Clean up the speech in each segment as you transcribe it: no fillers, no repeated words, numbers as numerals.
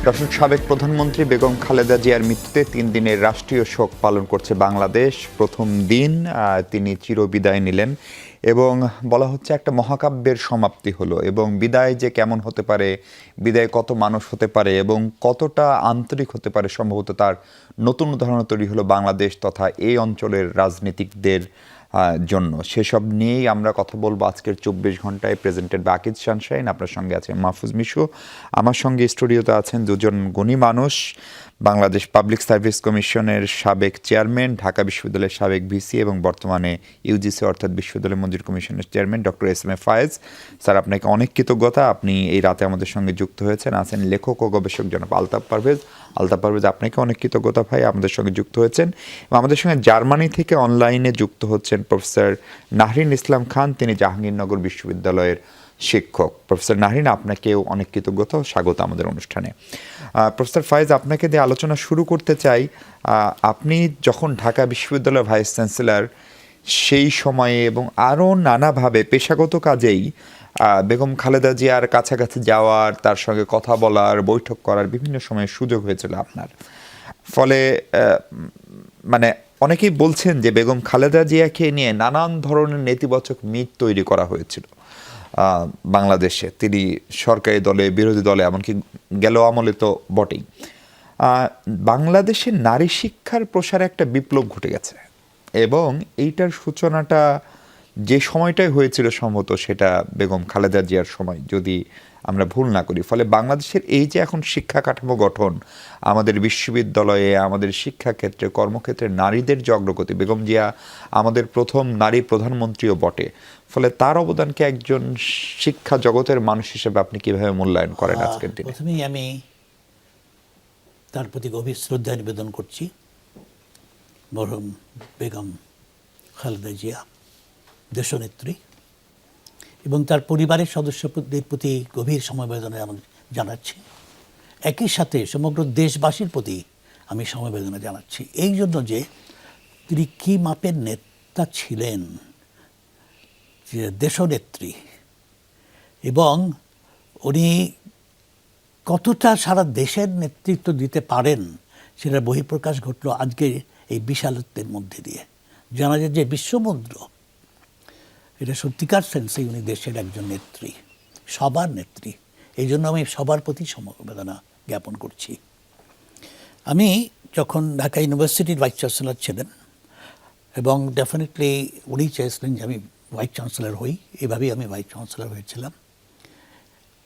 দর্শক, সাবেক প্রধানমন্ত্রী বেগম খালেদা জিয়ার মৃত্যুতে ৩ দিনের রাষ্ট্রীয় শোক পালন করছে বাংলাদেশ। প্রথম দিন তিনি চিরবিদায় নিলেন এবং বলা হচ্ছে একটা মহাকাব্যের সমাপ্তি হলো। এবং বিদায় যে কেমন হতে পারে, বিদায় কত মানুষ হতে পারে এবং কতটা আন্তরিক হতে পারে, সম্ভবত তার নতুন উদাহরণ তৈরি হলো বাংলাদেশ তথা এই অঞ্চলের রাজনীতিকদের জন্য। সেসব নিয়েই আমরা কথা বলবো আজকের ২৪ ঘন্টায়। প্রেজেন্টেড বাই আকিজ সানশাইন, আপনার সঙ্গে আছে মাহফুজ মিশু। আমার সঙ্গে স্টুডিওতে আছেন দুজন গুণী মানুষ, বাংলাদেশ পাবলিক সার্ভিস কমিশনের সাবেক চেয়ারম্যান, ঢাকা বিশ্ববিদ্যালয়ের সাবেক ভিসি এবং বর্তমানে ইউজিসি অর্থাৎ বিশ্ববিদ্যালয় মঞ্জুরি কমিশনের চেয়ারম্যান ডক্টর এস.এম.এ ফায়েজ। স্যার, আপনাকে অনেক কৃতজ্ঞতা, আপনি এই রাতে আমাদের সঙ্গে যুক্ত হয়েছেন। আছেন লেখক ও গবেষক জনাব আলতাফ পারভেজ। আলতাফ পারভেজ, আপনাকে অনেক কৃতজ্ঞতা ভাই, আমাদের সঙ্গে যুক্ত হয়েছেন। এবং আমাদের সঙ্গে জার্মানি থেকে অনলাইনে যুক্ত হচ্ছেন প্রফেসর নাহরিন ইসলাম খান, তিনি জাহাঙ্গীরনগর বিশ্ববিদ্যালয়ের শিক্ষক। প্রফেসর নাহরিন, আপনাকেও অনেক কৃতজ্ঞতা ও স্বাগত আমাদের অনুষ্ঠানে। প্রফেসর ফায়েজ, আপনাকে দিয়ে আলোচনা শুরু করতে চাই। আপনি যখন ঢাকা বিশ্ববিদ্যালয়ের ভাইস চ্যান্সেলর, সেই সময়ে এবং আরও নানাভাবে পেশাগত কাজেই বেগম খালেদা জিয়ার কাছাকাছি যাওয়ার, তার সঙ্গে কথা বলার, বৈঠক করার বিভিন্ন সময়ে সুযোগ হয়েছিল আপনার। ফলে মানে অনেকেই বলছেন যে বেগম খালেদা জিয়াকে নিয়ে নানান ধরনের নেতিবাচক মিথ তৈরি করা হয়েছিল বাংলাদেশে। তিনি সরকারি দলে, বিরোধী দলে, এমনকি গেল আমলে তো বটেই। বাংলাদেশে নারী শিক্ষার প্রসারে একটা বিপ্লব ঘটে গেছে এবং এইটার সূচনাটা যে সময়টাই হয়েছিল সম্ভবত সেটা বেগম খালেদা জিয়ার সময়, যদি আমরা ভুল না করি। ফলে বাংলাদেশের এই যে এখন শিক্ষা কাঠামো গঠন, আমাদের বিশ্ববিদ্যালয়ে, আমাদের শিক্ষাক্ষেত্রে, কর্মক্ষেত্রে নারীদের যে অগ্রগতি, বেগম জিয়া আমাদের প্রথম নারী প্রধানমন্ত্রীও বটে। ফলে তার অবদানকে একজন শিক্ষা জগতের মানুষ হিসেবে আপনি কিভাবে মূল্যায়ন করেন আজকের দিনে? প্রথমেই আমি তার প্রতি গভীর শ্রদ্ধা নিবেদন করছি। মরহুম বেগম খালেদা জিয়া দেশনেত্রী এবং তার পরিবারের সদস্যদের প্রতি গভীর সমবেদনা জানাচ্ছি। একই সাথে সমগ্র দেশবাসীর প্রতি আমি সমবেদনা জানাচ্ছি, এই জন্য যে তিনি কী মাপের নেতা ছিলেন, যে দেশনেত্রী, এবং উনি কতটা সারা দেশের নেতৃত্ব দিতে পারেন সেটার বহিঃপ্রকাশ ঘটল আজকে এই বিশালত্বের মধ্যে দিয়ে। জানা যায় যে বিশ্বমুদ্র, এটা সত্যিকার সেন্সে উনি দেশের একজন নেত্রী, সবার নেত্রী। এই জন্য আমি সবার প্রতি সমবেদনা জ্ঞাপন করছি। আমি যখন ঢাকা ইউনিভার্সিটির ভাইস চ্যান্সেলর ছিলেন, এবং ডেফিনেটলি উনি চেয়েছিলেন যে আমি ভাইস চ্যান্সেলর হই, এভাবেই আমি ভাইস চ্যান্সেলর হয়েছিলাম।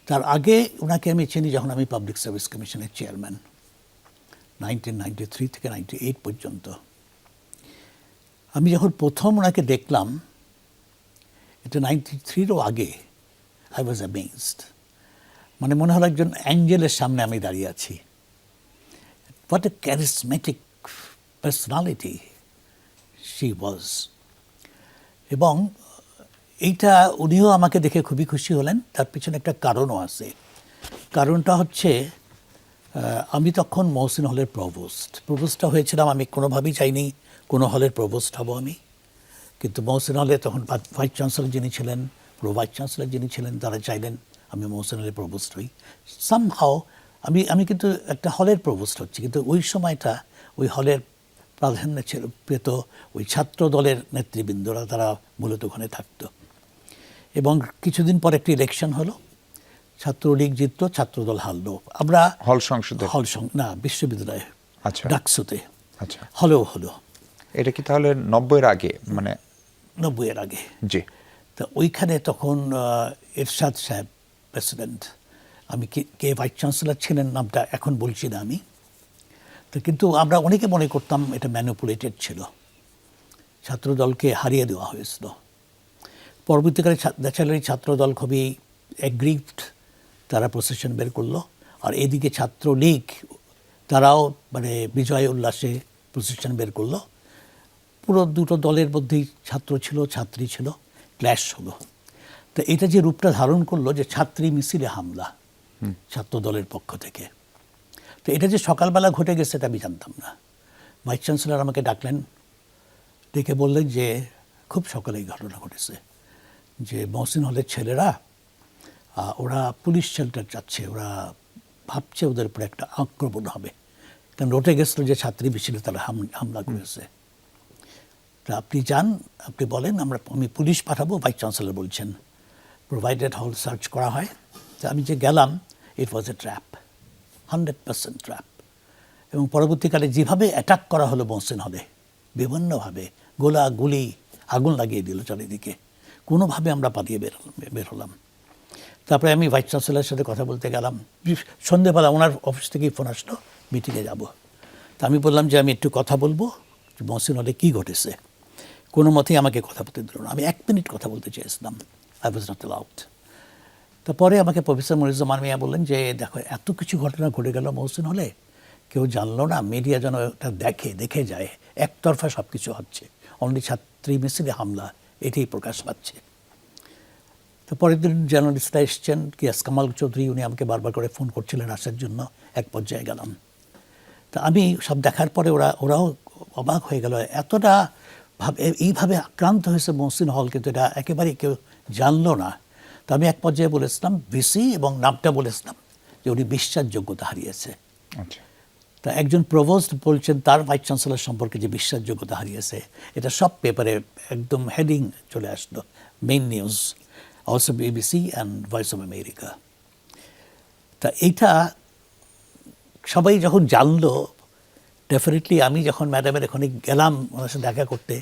তার আগে ওনাকে আমি চিনি যখন আমি পাবলিক সার্ভিস কমিশনের চেয়ারম্যান 1993 থেকে 98 পর্যন্ত। আমি যখন প্রথম ওনাকে দেখলাম, এটা 93-ও আগে, আই ওয়াজ অ্যামেজড। মানে মনে হলো একজন অ্যাঞ্জেলের সামনে আমি দাঁড়িয়ে আছি। What a charismatic personality she was. এবং এইটা উনিও আমাকে দেখে খুবই খুশি হলেন। তার পিছনে একটা কারণও আছে। কারণটা হচ্ছে আমি তখন মহসিন হলের প্রভোস্টটা হয়েছিলাম। আমি কোনোভাবেই চাইনি কোনো হলের প্রভোস্ট হব আমি, কিন্তু মহসিন হলে তখন ভাইস চ্যান্সেলর যিনি ছিলেন, প্রো ভাইস চ্যান্সেলর যিনি ছিলেন, তারা চাইলেন আমি মহসিন হলের প্রভোস্ট হই। সামহাও আমি কিন্তু একটা হলের প্রভোস্ট হচ্ছি, কিন্তু ওই সময়টা ওই হলের প্রাধান্য ছিল পেত ওই ছাত্র দলের নেতৃবৃন্দরা, তারা মূলত ওখানে থাকতো। এবং কিছুদিন পর একটি ইলেকশন হলো, ছাত্রলীগ জিতলো, ছাত্রদল হারলো। আমরা হল সংসদে, না, বিশ্ববিদ্যালয়ে, আচ্ছা, ডাকসুতে, আচ্ছা, হলেও হলো। এটা কি তাহলে 90-এর আগে? মানে 90-এর আগে, জি। তো ওইখানে তখন এরশাদ সাহেব প্রেসিডেন্ট, আমি কে ভাইস চ্যান্সেলর ছিলেন নামটা এখন বলছি না আমি, তো কিন্তু আমরা অনেকে মনে করতাম এটা ম্যানিপুলেটেড ছিল, ছাত্রদলকে হারিয়ে দেওয়া হয়েছিল। পরবর্তীকালে ন্যাচারালি ছাত্রদল খুবই অ্যাগ্রিভড, তারা প্রসেশন বের করলো। আর এদিকে ছাত্রলীগ তারাও মানে বিজয় উল্লাসে প্রসেশন বের করলো। পুরো দুটো দলের মধ্যেই ছাত্র ছিল, ছাত্রী ছিল, ক্ল্যাশ হলো। তো এটা যে রূপটা ধারণ করলো যে ছাত্রী মিছিলে হামলা ছাত্র দলের পক্ষ থেকে, তো এটা যে সকালবেলা ঘটে গেছে এটা আমি জানতাম না। ভাইস চ্যান্সেলর আমাকে ডাকলেন, ডেকে বললেন যে খুব সকালে এই ঘটনা ঘটেছে, যে মহসিন হলের ছেলেরা ওরা পুলিশ শেল্টার যাচ্ছে, ওরা ভাবছে ওদের উপরে একটা আক্রমণ হবে, কারণ রটে গেছিল যে ছাত্রী মিছিলে তারা হামলা করেছে। তা আপনি যান, আপনি বলেন আমি পুলিশ পাঠাবো, ভাইস চ্যান্সেলর বলছেন, প্রোভাইডেড হল সার্চ করা হয়। তা আমি যে গেলাম, ইট ওয়াজ এ ট্র্যাপ, 100% ট্র্যাপ। এবং পরবর্তীকালে যেভাবে অ্যাটাক করা হলো মহসিন হলে, বিভিন্নভাবে গোলা গুলি আগুন লাগিয়ে দিল চারিদিকে, কোনোভাবে আমরা পালিয়ে বের হলাম। তারপরে আমি ভাইস চ্যান্সেলরের সাথে কথা বলতে গেলাম, সন্ধ্যেবেলা ওনার অফিস থেকেই ফোন আসলো, মিটিংয়ে যাব। তা আমি বললাম যে আমি একটু কথা বলবো, মহসিন হলে কী ঘটেছে। কোনো মতেই আমাকে কথা বলতে দিল না। আমি 1 মিনিট কথা বলতে চেয়েছিলাম, আই ওয়াজ নট অ্যালাউড। তারপরে আমাকে প্রফেসর মনিরুজ্জামান মিয়া বললেন যে দেখো, এত কিছু ঘটনা ঘটে গেল মহসিন হলে, কেউ জানলো না, মিডিয়া যেন এটা দেখে যায়, একতরফা সব কিছু হচ্ছে, অনলি ছাত্রী মিছিলে হামলা, এটাই প্রকাশ পাচ্ছে। তো পরের দিন জার্নালিস্টরা এসছেন, কিয়াস কামাল চৌধুরী, উনি আমাকে বারবার করে ফোন করছিলেন আসার জন্য। এক পর্যায়ে গেলাম, তা আমি সব দেখার পরে ওরাও অবাক হয়ে গেল, এতটা এইভাবে আক্রান্ত হয়েছে মহসিন হল, কিন্তু এটা একেবারেই কেউ জানলো না। তো আমি এক পর্যায়ে বলেছিলাম ভিসি, এবং নামটা বলেছিলাম যে উনি বিশ্বাসযোগ্যতা হারিয়েছে। আচ্ছা। তা একজন প্রভোস্ট বলছেন তার ভাইস চ্যান্সেলর সম্পর্কে যে বিশ্বাসযোগ্যতা হারিয়েছে, এটা সব পেপারে একদম হেডিং চলে আসলো, main news, also BBC and voice of America. তা এইটা সবাই যখন জানলো, ডেফিনেটলি আমি যখন ম্যাডামের এখানে গেলাম ওনার সাথে দেখা করতে,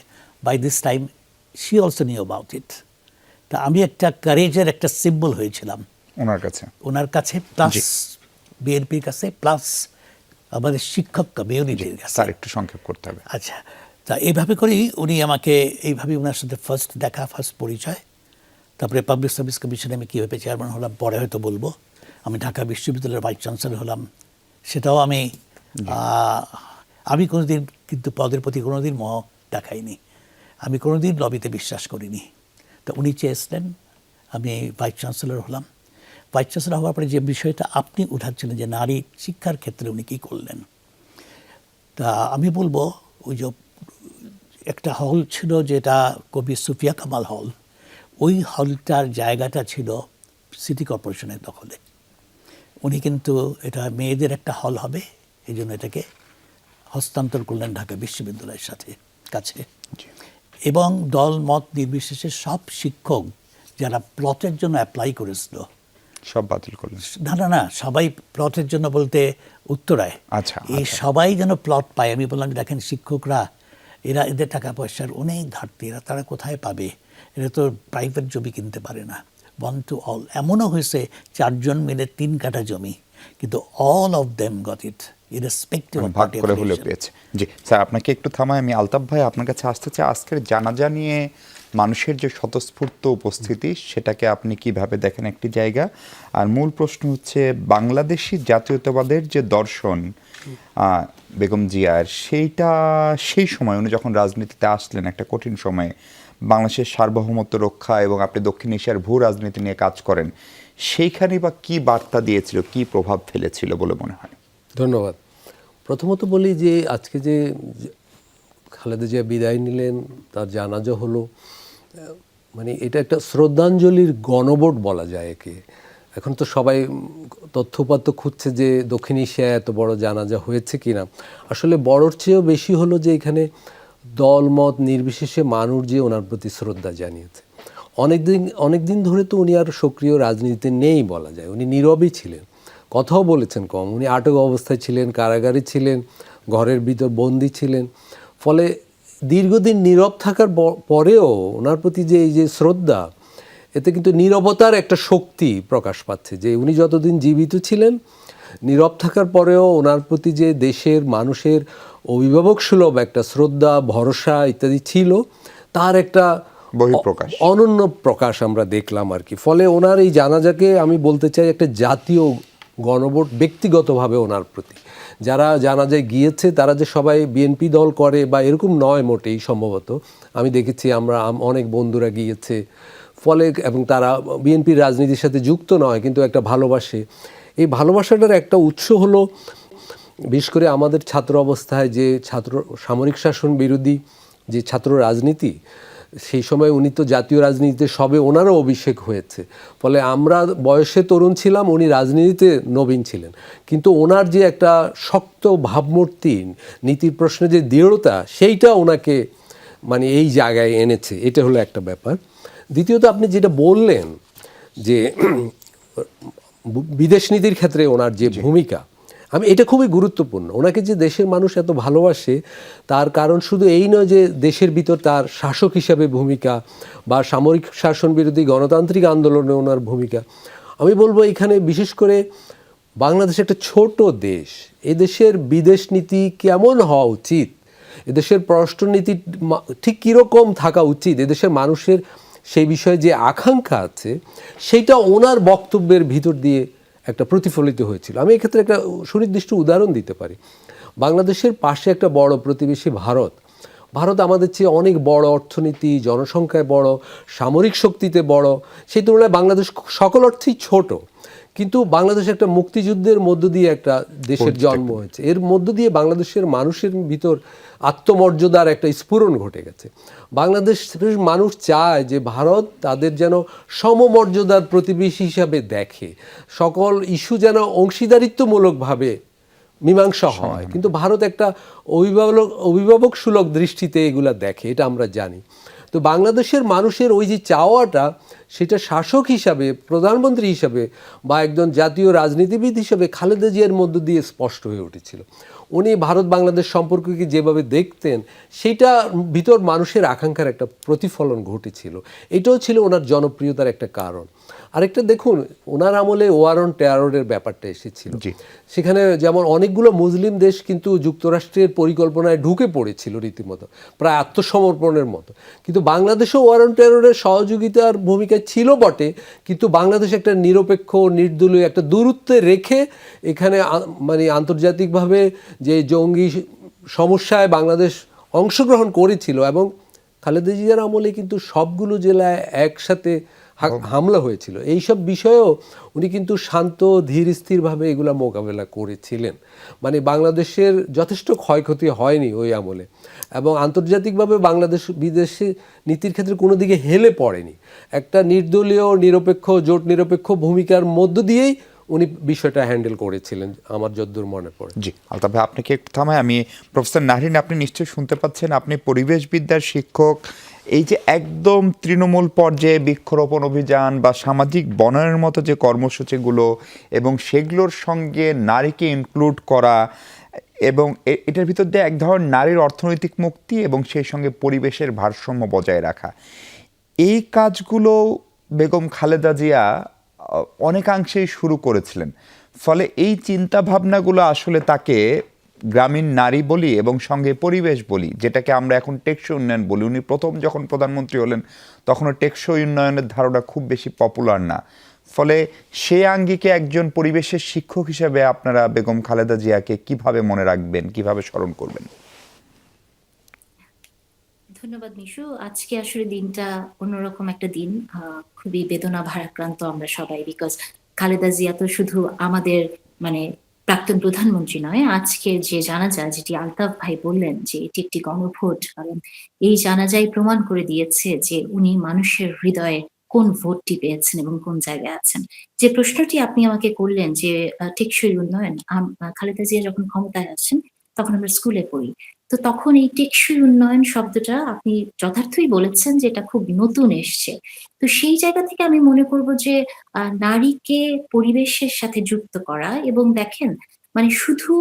by this time she also knew about it. তা আমি একটা কারেজের একটা সিম্বল হয়েছিলাম ওনার কাছে, প্লাস বিএনপির কাছে, প্লাস আমাদের শিক্ষক কমিউনিটির কাছে। স্যার একটু সংক্ষেপ করতে হবে। আচ্ছা, তা এইভাবে করেই উনি আমাকে, এইভাবে ওনার সাথে ফার্স্ট দেখা, ফার্স্ট পরিচয়। তারপরে পাবলিক সার্ভিস কমিশনে আমি কীভাবে চেয়ারম্যান হলাম পরে হয়তো বলবো। আমি ঢাকা বিশ্ববিদ্যালয়ের ভাইস চ্যান্সেলর হলাম, সেটাও আমি কোনোদিন কিন্তু পদের প্রতি কোনোদিন মোহ দেখাইনি, আমি কোনোদিন লবিতে বিশ্বাস করিনি। তা উনি চেয়েছিলেন আমি ভাইস চ্যান্সেলর হলাম। ভাইস চ্যান্সেলর হওয়ার পরে যে বিষয়টা আপনি উঠাচ্ছিলেন যে নারী শিক্ষার ক্ষেত্রে উনি কী করলেন, তা আমি বলবো ওই যে একটা হল ছিল যেটা কবি সুফিয়া কামাল হল, ওই হলটার জায়গাটা ছিল সিটি কর্পোরেশনের দখলে। উনি কিন্তু এটা মেয়েদের একটা হল হবে, এই জন্য এটাকে হস্তান্তর করলেন ঢাকা বিশ্ববিদ্যালয়ের কাছে। এবং দল মত নির্বিশেষে সব শিক্ষক যারা প্লটের জন্য অ্যাপ্লাই করেছিল সব বাতিল করলেন। না, সবাই প্লটের জন্য বলতে উত্তরায়। আচ্ছা, এই সবাই যেন প্লট পায়। আমি বললাম দেখেন, শিক্ষকরা এদের টাকা পয়সার অনেক ঘাটতি, তারা কোথায় পাবে, এরা তো প্রাইভেট জমি কিনতে পারে না। 1 to all, এমনও হয়েছে 4 জন মিলে 3 কাঠা জমি, কিন্তু all of them got it, irrespective of ভাগ করে হলে পেয়েছে। জি স্যার, আপনাকে একটু থামাই, আমি আলতাফ ভাই আপনার কাছে আসতে চাই। আজকের জানাজা নিয়ে মানুষের যে স্বতঃস্ফূর্ত উপস্থিতি, সেটাকে আপনি কিভাবে দেখেন একটি জায়গা, আর মূল প্রশ্ন হচ্ছে বাংলাদেশি জাতীয়তাবাদের যে দর্শন বেগম জিয়ার, সেই সময় উনি যখন রাজনীতিতে আসলেন একটা কঠিন সময়ে, বাংলাদেশের সার্বভৌমত্ব রক্ষা, এবং আপনি দক্ষিণ এশিয়ার ভূ রাজনীতি নিয়ে কাজ করেন, সেইখানে বা কী বার্তা দিয়েছিল, কী প্রভাব ফেলেছিল বলে মনে হয়? ধন্যবাদ। প্রথমত বলি যে আজকে যে খালেদা জিয়া বিদায় নিলেন, তার জানাজা হলো, মানে এটা একটা শ্রদ্ধাঞ্জলির গণভোট বলা যায় একে। এখন তো সবাই তথ্যপাত্য খুঁজছে যে দক্ষিণ এশিয়ায় এত বড় জানাজা হয়েছে কিনা। আসলে বড়র চেয়েও বেশি হলো যে এখানে দলমত নির্বিশেষে মানুষ যে ওনার প্রতি শ্রদ্ধা জানিয়েছে। অনেক দিন ধরে তো উনি আর সক্রিয় রাজনীতিতে নেই বলা যায়, উনি নীরবই ছিলেন, কথাও বলেছেন কম। উনি আটক অবস্থায় ছিলেন, কারাগারে ছিলেন, ঘরের ভিতর বন্দি ছিলেন। ফলে দীর্ঘদিন নীরব থাকার পরেও ওনার প্রতি যে এই যে শ্রদ্ধা, এতে কিন্তু নীরবতার একটা শক্তি প্রকাশ পাচ্ছে, যে উনি যতদিন জীবিত ছিলেন, নীরব থাকার পরেও ওনার প্রতি যে দেশের মানুষের অভিভাবক সুলভ একটা শ্রদ্ধা, ভরসা ইত্যাদি ছিল, তার একটা অনন্য প্রকাশ আমরা দেখলাম আর কি। ফলে ওনার এই জানাজাকে আমি বলতে চাই একটা জাতীয় গণভোট ব্যক্তিগতভাবে ওনার প্রতি। যারা জানাজায় গিয়েছে তারা যে সবাই বিএনপি দল করে বা এরকম নয় মোটেই, সম্ভবত আমি দেখেছি আমরা অনেক বন্ধুরা গিয়েছে, ফলে এবং তারা বিএনপির রাজনীতির সাথে যুক্ত নয় কিন্তু একটা ভালোবাসে। এই ভালোবাসাটার একটা উৎস হলো বিশেষ করে আমাদের ছাত্র অবস্থায় যে সামরিক শাসন বিরোধী যে ছাত্র রাজনীতি, সেই সময় উনি তো জাতীয় রাজনীতিতে সবে ওনারও অভিষেক হয়েছে, ফলে আমরা বয়সে তরুণ ছিলাম, উনি রাজনীতিতে নবীন ছিলেন, কিন্তু ওনার যে একটা শক্ত ভাবমূর্তি, নীতির প্রশ্নে যে দৃঢ়তা, সেইটা ওনাকে মানে এই জায়গায় এনেছে। এটা হলো একটা ব্যাপার। দ্বিতীয়ত আপনি যেটা বললেন যে বিদেশ নীতির ক্ষেত্রে ওনার যে ভূমিকা, এটা খুবই গুরুত্বপূর্ণ। ওনাকে যে দেশের মানুষ এত ভালোবাসে, তার কারণ শুধু এই নয় যে দেশের ভিতর তার শাসক হিসাবে ভূমিকা বা সামরিক শাসন বিরোধী গণতান্ত্রিক আন্দোলনে ওনার ভূমিকা। আমি বলবো এখানে বিশেষ করে বাংলাদেশ একটা ছোট দেশ, এদেশের বিদেশ নীতি কেমন হওয়া উচিত, এদেশের পররাষ্ট্রনীতি ঠিক কীরকম থাকা উচিত, এদেশের মানুষের সেই বিষয়ে যে আকাঙ্ক্ষা আছে, সেইটা ওনার বক্তব্যের ভিতর দিয়ে একটা প্রতিফলিত হয়েছিল। আমি এক্ষেত্রে একটা সুনির্দিষ্ট উদাহরণ দিতে পারি। বাংলাদেশের পাশে একটা বড় প্রতিবেশী ভারত। ভারত আমাদের চেয়ে অনেক বড় অর্থনীতি, জনসংখ্যায় বড়, সামরিক শক্তিতে বড়, সেই তুলনায় বাংলাদেশ সকল অর্থেই ছোট। কিন্তু বাংলাদেশ একটা মুক্তিযুদ্ধের মধ্য দিয়ে একটা দেশের জন্ম হয়েছে, এর মধ্য দিয়ে বাংলাদেশের মানুষের ভিতর আত্মমর্যাদার একটা স্ফুরণ ঘটে গেছে। বাংলাদেশের মানুষ চায় যে ভারত তাদের যেন সমমর্যাদার প্রতিবেশী হিসাবে দেখে, সকল ইস্যু যেন অংশীদারিত্বমূলকভাবে মীমাংসা হয়, কিন্তু ভারত একটা অভিভাবক সুলভ দৃষ্টিতে এগুলা দেখে, এটা আমরা জানি। তো বাংলাদেশের মানুষের ওই যে চাওয়াটা, সেটা শাসক হিসাবে, প্রধানমন্ত্রী হিসাবে বা একজন জাতীয় রাজনীতিবিদ হিসাবে খালেদা জিয়ার মধ্য দিয়ে স্পষ্ট হয়ে উঠেছিল। উনি ভারত বাংলাদেশ সম্পর্ককে যেভাবে দেখতেন, সেটা ভিতর মানুষের আকাঙ্ক্ষার একটা প্রতিফলন ঘটেছিল। এটাও ছিল ওনার জনপ্রিয়তার একটা কারণ। আরেকটা দেখুন, ওনার আমলে ওয়ার অন টেররের ব্যাপারটা এসেছিল, সেখানে যেমন অনেকগুলো মুসলিম দেশ কিন্তু যুক্তরাষ্ট্রের পরিকল্পনায় ঢুকে পড়েছিল রীতিমতো, প্রায় আত্মসমর্পণের মতো। কিন্তু বাংলাদেশও ওয়ার অন টেররের সহযোগিতার ভূমিকায় ছিল বটে, কিন্তু বাংলাদেশ একটা নিরপেক্ষ, নির্দলীয় একটা দূরত্বে রেখে এখানে মানে আন্তর্জাতিকভাবে যে জঙ্গি সমস্যায় বাংলাদেশ অংশগ্রহণ করেছিল, এবং খালেদা জিয়ার আমলে কিন্তু সবগুলো জেলায় একসাথে হামলা হয়েছিল। এইসব বিষয়েও উনি কিন্তু শান্ত ধীর স্থিরভাবে এগুলো মোকাবেলা করেছিলেন। মানে বাংলাদেশের যথেষ্ট ক্ষয়ক্ষতি হয়নি ওই আমলে, এবং আন্তর্জাতিকভাবে বাংলাদেশ বিদেশি নীতির ক্ষেত্রে কোনো দিকে হেলে পড়েনি। একটা নির্দলীয়, নিরপেক্ষ, জোট নিরপেক্ষ ভূমিকার মধ্য দিয়েই উনি বিষয়টা হ্যান্ডেল করেছিলেন আমার যতদূর মনে পড়ে। জি, আলতাফ ভাই আপনাকে একটু থামাই। আমি প্রফেসর নাহরিন, আপনি নিশ্চয়ই শুনতে পাচ্ছেন, আপনি পরিবেশবিদ্যার শিক্ষক। এই যে একদম তৃণমূল পর্যায়ে বৃক্ষরোপণ অভিযান বা সামাজিক বনায়নের মতো যে কর্মসূচিগুলো, এবং সেগুলোর সঙ্গে নারীকে ইনক্লুড করা, এবং এটার ভিতর দিয়ে এক ধরনের নারীর অর্থনৈতিক মুক্তি এবং সেই সঙ্গে পরিবেশের ভারসাম্য বজায় রাখা, এই কাজগুলো বেগম খালেদা জিয়া অনেকাংশেই শুরু করেছিলেন। ফলে এই চিন্তা ভাবনাগুলো আসলে তাকে গ্রামীণ নারী বলি এবং সঙ্গে পরিবেশ বলি, যেটাকে আমরা এখন টেকসই উন্নয়ন বলি। উনি প্রথম যখন প্রধানমন্ত্রী হলেন তখনও টেকসই উন্নয়নের ধারণা খুব বেশি পপুলার না। ফলে সে আঙ্গিকে একজন পরিবেশের শিক্ষক হিসেবে আপনারা বেগম খালেদা জিয়াকে কিভাবে মনে রাখবেন, কিভাবে স্মরণ করবেন? ধন্যবাদ মিশু। আজকে আসলে দিনটা অন্যরকম একটা দিন, খুবই বেদনা ভারাক্রান্ত আমরা সবাই, বিকজ খালেদা জিয়া তো শুধু আমাদের মানে প্রাক্তন প্রধানমন্ত্রী নয়, আজকে যে জানাজা, যেটি আলতাফ ভাই বললেন যে এটি একটি গণভোট, কারণ এই জানাজাই প্রমাণ করে দিয়েছে যে উনি মানুষের হৃদয়ে কোন ভোটটি পেয়েছেন এবং কোন জায়গায় আছেন। যে প্রশ্নটি আপনি আমাকে করলেন যে টেকসই উন্নয়ন, খালেদা জিয়া যখন ক্ষমতায় আসেন তখন আমরা স্কুলে পড়ি। তো তখন এই টেকসই উন্নয়ন শব্দটা আপনি যথার্থই বলেছেন যে এটা খুব নতুন এসছে। তো সেই জায়গা থেকে আমি মনে করব যে নারীকে পরিবেশের সাথে যুক্ত করা, এবং দেখেন মানে শুধু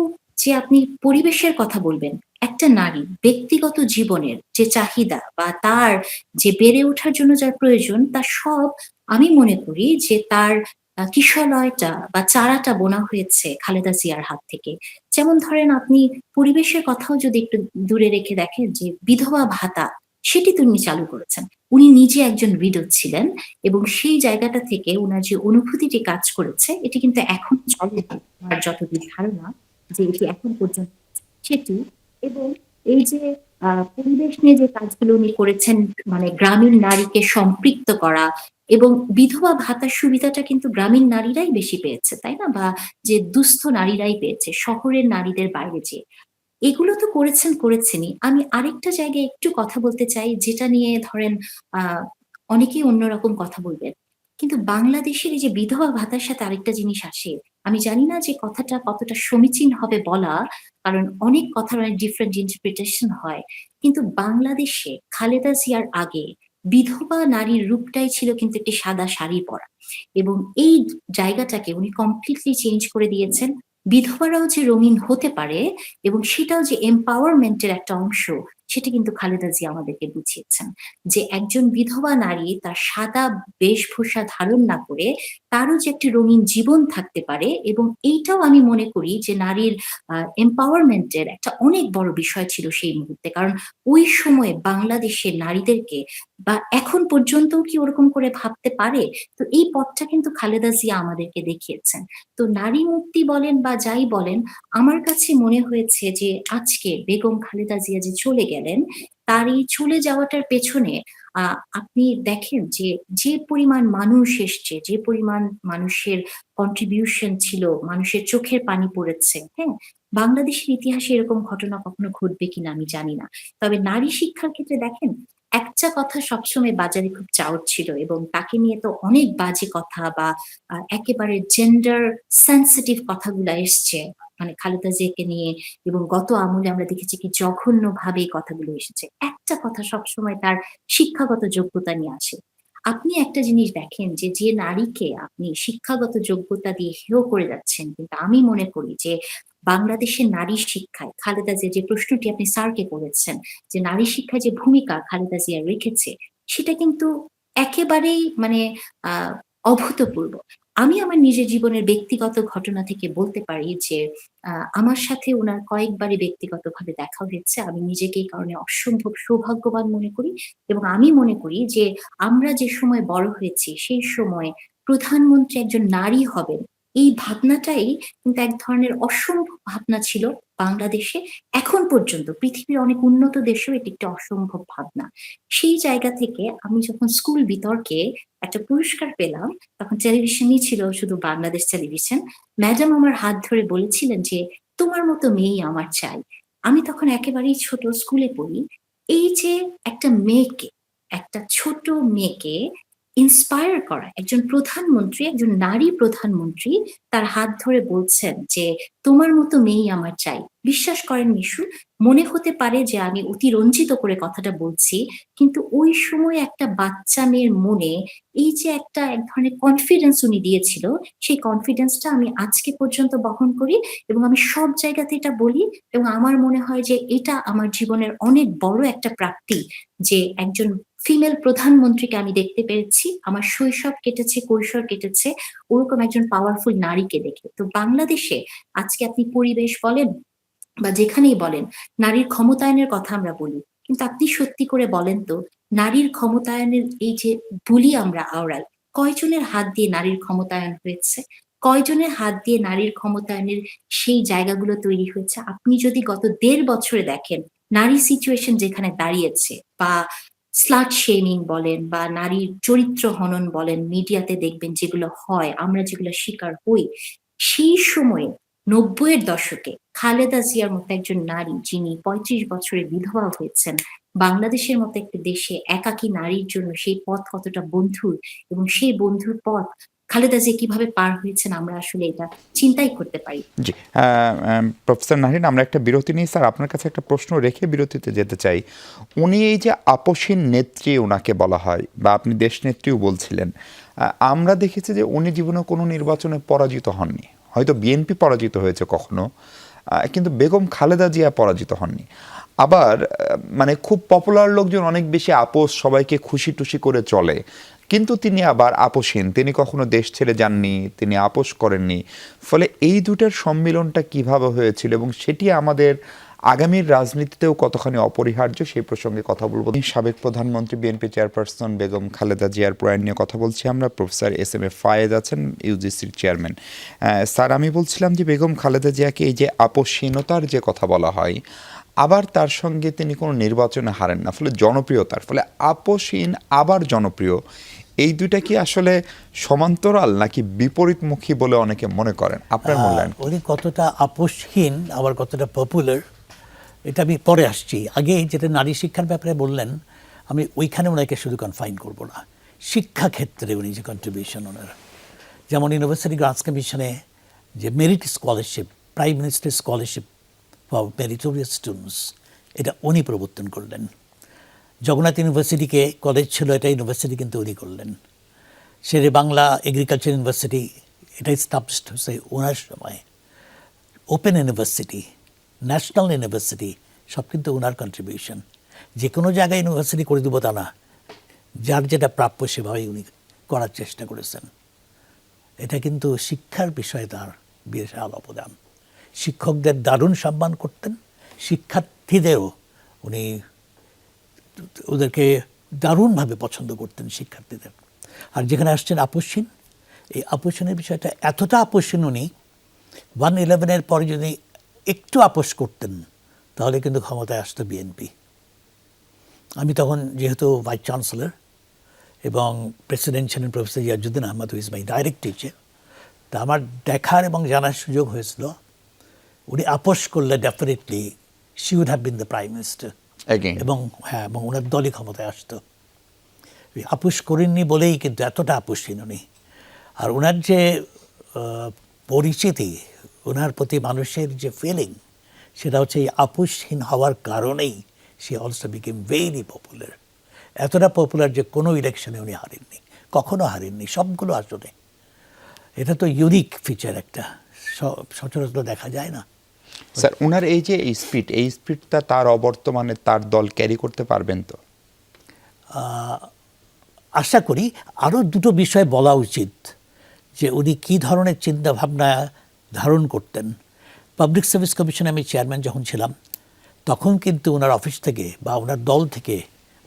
যে আপনি পরিবেশের কথা বলবেন, একটা নারী ব্যক্তিগত জীবনের যে চাহিদা বা তার যে বেড়ে ওঠার জন্য যার প্রয়োজন, তার সব আমি মনে করি যে তার কিশলয়টা বা চারাটা বোনা হয়েছে খালেদা জিয়ার হাত থেকে। যেমন ধরেন আপনি পরিবেশের কথাও যদি একটু দূরে রেখে দেখেন, যে বিধবা ভাতা সেটি তো উনি চালু করেছেন। উনি নিজে একজন উইডো ছিলেন, এবং সেই জায়গাটা থেকে উনার যে অনুভূতিটি কাজ করেছে, এটি কিন্তু এখন চলে, আমার যতদূর ধারণা যে এটি এখন পর্যন্ত সেটি। এবং এই যে পরিবেশ নিয়ে যে কাজগুলো উনি করেছেন, মানে গ্রামীণ নারীকে সম্পৃক্ত করা, এবং বিধবা ভাতার সুবিধাটা কিন্তু গ্রামীণ নারীরাই বেশি পেয়েছে, তাই না? বা যে দুস্থ নারীরাই পেয়েছে, শহরের নারীদের বাইরে যেয়ে। এগুলো তো করেছেনই। আমি আরেকটা জায়গায় একটু কথা বলতে চাই, যেটা নিয়ে ধরেন অনেকেই অন্যরকম কথা বলবেন। কিন্তু বাংলাদেশের এই যে বিধবা ভাতার সাথে আরেকটা জিনিস আসে। আমি জানি না যে কথাটা কতটা সমীচীন হবে বলা, কারণ অনেক কথার অনেক ডিফারেন্ট ইন্টারপ্রিটেশন হয়। কিন্তু বাংলাদেশে খালেদা জিয়ার আগে বিধবা নারীর রূপটাই ছিল কিন্তু একটি সাদা শাড়ি পরা। এবং এই জায়গাটাকে উনি কমপ্লিটলি চেঞ্জ করে দিয়েছেন। বিধবারাও যে রঙিন হতে পারে এবং সেটাও যে এম্পাওয়ারমেন্ট এর একটা অংশ, সেটা কিন্তু খালেদা জিয়া আমাদেরকে বুঝিয়েছেন। যে একজন বিধবা নারী তার সাদা বেশভূষা ধারণ না করে তারও যে একটি রঙিন জীবন থাকতে পারে, এবং এইটাও আমি মনে করি যে নারীর এম্পাওয়ারমেন্ট এর একটা অনেক বড় বিষয় ছিল সেই মুহূর্তে। কারণ ওই সময়ে বাংলাদেশের নারীদেরকে, বা এখন পর্যন্তও কি ওরকম করে ভাবতে পারে? তো এই পথটা কিন্তু খালেদা জিয়া আমাদেরকে দেখিয়েছেন। তো নারী মুক্তি বলেন বা যাই বলেন, আমার কাছে মনে হয়েছে যে আজকে বেগম খালেদা জিয়া যে চলে গেলেন, তার এই চলে যাওয়াটার পেছনে আপনি দেখেন যে, যে পরিমাণ মানুষ এসছে, যে পরিমাণ মানুষের কন্ট্রিবিউশন ছিল, মানুষের চোখের পানি পড়েছে, হ্যাঁ? বাংলাদেশের ইতিহাসে এরকম ঘটনা কখনো ঘটবে কিনা আমি জানি না। তবে নারী শিক্ষার ক্ষেত্রে দেখেন, একটা কথা সবসময় বাজারে খুব চাউর ছিল, এবং তাকে নিয়ে তো অনেক বাজে কথা বা একেবারে জেন্ডার সেনসিটিভ কথাগুলা এসছে মানে খালেদা জিয়াকে নিয়ে, এবং গত আমলে আমরা দেখেছি কি জঘন্যভাবে এই কথাগুলো এসেছে। একটা কথা সবসময় তার শিক্ষাগত যোগ্যতা নিয়ে আসে। আপনি একটা জিনিস দেখেন যে, যে নারীকে আপনি শিক্ষাগত যোগ্যতা দিয়ে হেয় করে যাচ্ছেন, কিন্তু আমি মনে করি যে বাংলাদেশের নারী শিক্ষায় খালেদা জিয়া, যে প্রশ্নটি আপনি স্যারকে করেছেন যে নারী শিক্ষায় যে ভূমিকা খালেদা জিয়া রেখেছে, সেটা কিন্তু একেবারেই মানে আহ অভূতপূর্ব। আমি আমার নিজের জীবনের ব্যক্তিগত ঘটনা থেকে বলতে পারি যে আমার সাথে উনার কয়েকবারই ব্যক্তিগতভাবে দেখা হয়েছে। আমি নিজেকে এই কারণে অসম্ভব সৌভাগ্যবান মনে করি, এবং আমি মনে করি যে আমরা যে সময় বড় হয়েছি সেই সময় প্রধানমন্ত্রী একজন নারী হবেন, এই ভাবনাটাই কিন্তু এক ধরনের অসম্ভব ভাবনা ছিল বাংলাদেশে। এখন পর্যন্ত পৃথিবীর অনেক উন্নত দেশেও এটি একটা অসম্ভব ভাবনা। সেই জায়গা থেকে আমি যখন স্কুল বিতর্কে একটা পুরস্কার পেলাম, তখন টেলিভিশনই ছিল, শুধু বাংলাদেশ টেলিভিশন। ম্যাডাম আমার হাত ধরে বলেছিলেন যে, "তোমার মতো মেয়েই আমার চাই।" আমি তখন একেবারেই ছোট, স্কুলে পড়ি। এই যে একটা মেয়েকে, একটা ছোট মেয়েকে ইন্সপায়ার করা, একজন প্রধানমন্ত্রী, একজন নারী প্রধানমন্ত্রী তার হাত ধরে বলছেন যে, "তোমার মতো মেয়েই আমার চাই।" বিশ্বাস করেন মিশু, মনে হতে পারে যে আমি অতিরঞ্জিত করে কথাটা বলছি, কিন্তু ওই সময় একটা বাচ্চা মেয়ের মনে এই যে একটা এক ধরনের কনফিডেন্স উনি দিয়েছিল, সেই কনফিডেন্সটা আমি আজকে পর্যন্ত বহন করি, এবং আমি সব জায়গাতে এটা বলি, এবং আমার মনে হয় যে এটা আমার জীবনের অনেক বড় একটা প্রাপ্তি যে একজন ফিমেল প্রধানমন্ত্রীকে আমি দেখতে পেরেছি। আমার শৈশব কেটেছে, কৈশোর কেটেছে ওরকম একজন পাওয়ারফুল নারীকে দেখে। তো বাংলাদেশে আজকে আপনি পরিবেশ বলেন বা যেখানেই বলেন, নারীর ক্ষমতায়নের কথা আমরা বলি। কিন্তু আপনি সত্যি করে বলেন তো, নারীর ক্ষমতায়নের এই যে বুলি আমরা আওড়াই, কয়জনের হাত দিয়ে নারীর ক্ষমতায়ন হয়েছে? কয়জনের হাত দিয়ে নারীর ক্ষমতায়নের সেই জায়গাগুলো তৈরি হয়েছে? আপনি যদি গত ১.৫ বছরে দেখেন, নারী সিচুয়েশন যেখানে দাঁড়িয়েছে, বা স্লাট শেমিং বলেন বা নারীর চরিত্র হনন বলেন, মিডিয়াতে দেখবেন যেগুলো হয়, আমরা যেগুলো শিকার হই, সেই সময়ে ৯০ এর দশকে খালেদা জিয়ার মতো একজন নারী, যিনি ৩৫ বছরে বিধবা হয়েছেন, বাংলাদেশের মতো একটা দেশে একাকী নারীর জন্য সেই পথ কতটা বন্ধুর, এবং সেই বন্ধুর পথ খালেদা জিয়া কিভাবে পার হয়েছেন, আমরা আসলে এটা চিন্তাই করতে পারি। জি। প্রফেসর নাহিন, আমরা একটা বিরতি নিই। স্যার, আপনার কাছে একটা প্রশ্ন রেখে বিরতিতে যেতে চাই। উনি এই যে আপসীন নেত্রী ওনাকে বলা হয়, বা আপনি দেশনেত্রীও বলছিলেন, আমরা দেখেছি যে উনি জীবনে কোনো নির্বাচনে পরাজিত হননি। হয়তো বিএনপি পরাজিত হয়েছে কখনো, কিন্তু বেগম খালেদা জিয়া পরাজিত হননি। আবার মানে খুব পপুলার লোকজন অনেক বেশি আপোস, সবাইকে খুশি টুশি করে চলে, কিন্তু তিনি আবার আপোসহীন। তিনি কখনো দেশ ছেড়ে যাননি, তিনি আপোস করেননি। ফলে এই দুটার সম্মিলনটা কিভাবে হয়েছিল, এবং সেটি আমাদের আগামীর রাজনীতিতেও কতখানি অপরিহার্য, সেই প্রসঙ্গে কথা বলবো। সাবেক প্রধানমন্ত্রী, বিএনপি চেয়ারপারসন বেগম খালেদা জিয়ার প্রয়াণ নিয়ে কথা বলছি আমরা। প্রফেসর এস.এম.এ ফায়েজ আছেন, ইউজিসির চেয়ারম্যান। স্যার, আমি বলছিলাম যে বেগম খালেদা জিয়াকে এই যে আপোসহীনতার যে কথা বলা হয়, আবার তার সঙ্গে তিনি কোনো নির্বাচনে হারেন না, ফলে জনপ্রিয়তার ফলে আপোসহীন আবার জনপ্রিয়, এই দুইটা কি আসলে সমান্তরাল নাকি বিপরীতমুখী বলে অনেকে মনে করেন? আপনার মূল্যায়ন? উনি কতটা আপোষহীন আবার কতটা পপুলার, এটা আমি পরে আসছি। আগে যেটা নারী শিক্ষার ব্যাপারে বললেন, আমি ওইখানে ওনাকে শুধু কনফাইন করব না, শিক্ষা ক্ষেত্রে উনি যে কন্ট্রিবিউশন ওনার, যেমন ইউনিভার্সিটি গ্রান্টস কমিশনে যে merit scholarship, prime minister scholarship for meritorious students, এটা উনি প্রবর্তন করলেন। জগন্নাথ ইউনিভার্সিটিকে কলেজ ছিল, এটা ইউনিভার্সিটি কিন্তু উনি করলেন। শেরে বাংলা এগ্রিকালচার ইউনিভার্সিটি, এটা স্টাবলিশড হয়েছে ওনার সময়। ওপেন ইউনিভার্সিটি, ন্যাশনাল ইউনিভার্সিটি, সব কিন্তু ওনার কন্ট্রিবিউশন। যে কোনো জায়গায় ইউনিভার্সিটি করে দেবো তা না, যার যেটা প্রাপ্য সেভাবেই উনি করার চেষ্টা করেছেন। এটা কিন্তু শিক্ষার বিষয়ে তার বিশাল অবদান। শিক্ষকদের দারুণ সম্মান করতেন, শিক্ষার্থীদেরও উনি ওদেরকে দারুণভাবে পছন্দ করতেন শিক্ষার্থীদের। আর যেখানে আসছেন আপসহীন, এই আপসহীনের বিষয়টা এতটা আপসহীন, উনি 1/11 পরে যদি একটু আপোষ করতেন তাহলে কিন্তু ক্ষমতায় আসতো বিএনপি। আমি তখন যেহেতু ভাইস চ্যান্সেলর এবং প্রেসিডেন্ট ছিলেন professor Iajuddin Ahmed, who is my direct teacher, তা আমার দেখার এবং জানার সুযোগ হয়েছিল উনি আপোষ করলে definitely she would have been the prime minister, এবং হ্যাঁ, এবং ওনার দলই ক্ষমতায় আসতো। আপোষ করেননি বলেই কিন্তু এতটা আপোষহীন উনি। আর ওনার যে পরিচিতি, ওনার প্রতি মানুষের যে ফিলিং, সেটা হচ্ছে এই আপোষহীন হওয়ার কারণেই সে অলসো বিকেম ভেরি পপুলার। এতটা পপুলার যে কোনো ইলেকশনে উনি হারেননি, কখনো হারেননি, সবগুলো আসলে। এটা তো ইউনিক ফিচার, একটা সচরাচর দেখা যায় না। স্যার, ওনার এই যে এই স্পিডটা তার অবর্তমানে তার দল ক্যারি করতে পারবেন তো? আশা করি। আরও দুটো বিষয় বলা উচিত, যে উনি কী ধরনের চিন্তাভাবনা ধারণ করতেন। পাবলিক সার্ভিস কমিশনে আমি চেয়ারম্যান যখন ছিলাম, তখন কিন্তু ওনার অফিস থেকে বা ওনার দল থেকে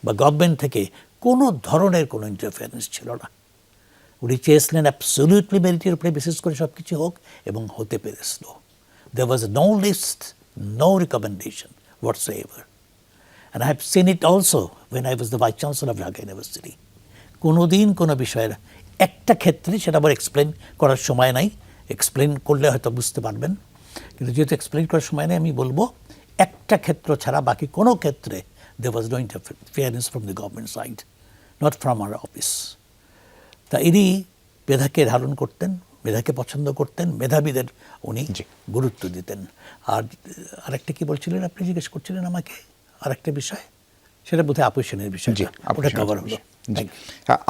বা গভর্নমেন্ট থেকে কোনো ধরনের কোনো ইন্টারফারেন্স ছিল না। উনি চেয়েছিলেন অ্যাবসলিউটলি মেরিটের উপরে বেসিস করে সব কিছু হোক, এবং হতে পেরেছিল। There was no list, no recommendation whatsoever. And I have seen it also when I was the Vice Chancellor of Dhaka University. কোনো দিন কোনো বিষয়ের একটা ক্ষেত্রে, সেটা আবার এক্সপ্লেন করার সময় নাই, এক্সপ্লেন করলে হয়তো বুঝতে পারবেন, কিন্তু যেহেতু এক্সপ্লেন করার সময় নেই, আমি বলবো একটা ক্ষেত্র ছাড়া বাকি কোনো ক্ষেত্রে there was no interference from the government side, not from our office. তা ইনি মেধাকে ধারণ করতেন, মেধাকে পছন্দ করতেন, মেধাবীদের উনি গুরুত্ব দিতেন। আর আরেকটা কি বলছিলেন আপনি, জিজ্ঞেস করছিলেন আমাকে আরেকটা বিষয়, সেটা বোধহয় আপোষহীনের বিষয়, ওটা কভার হলো।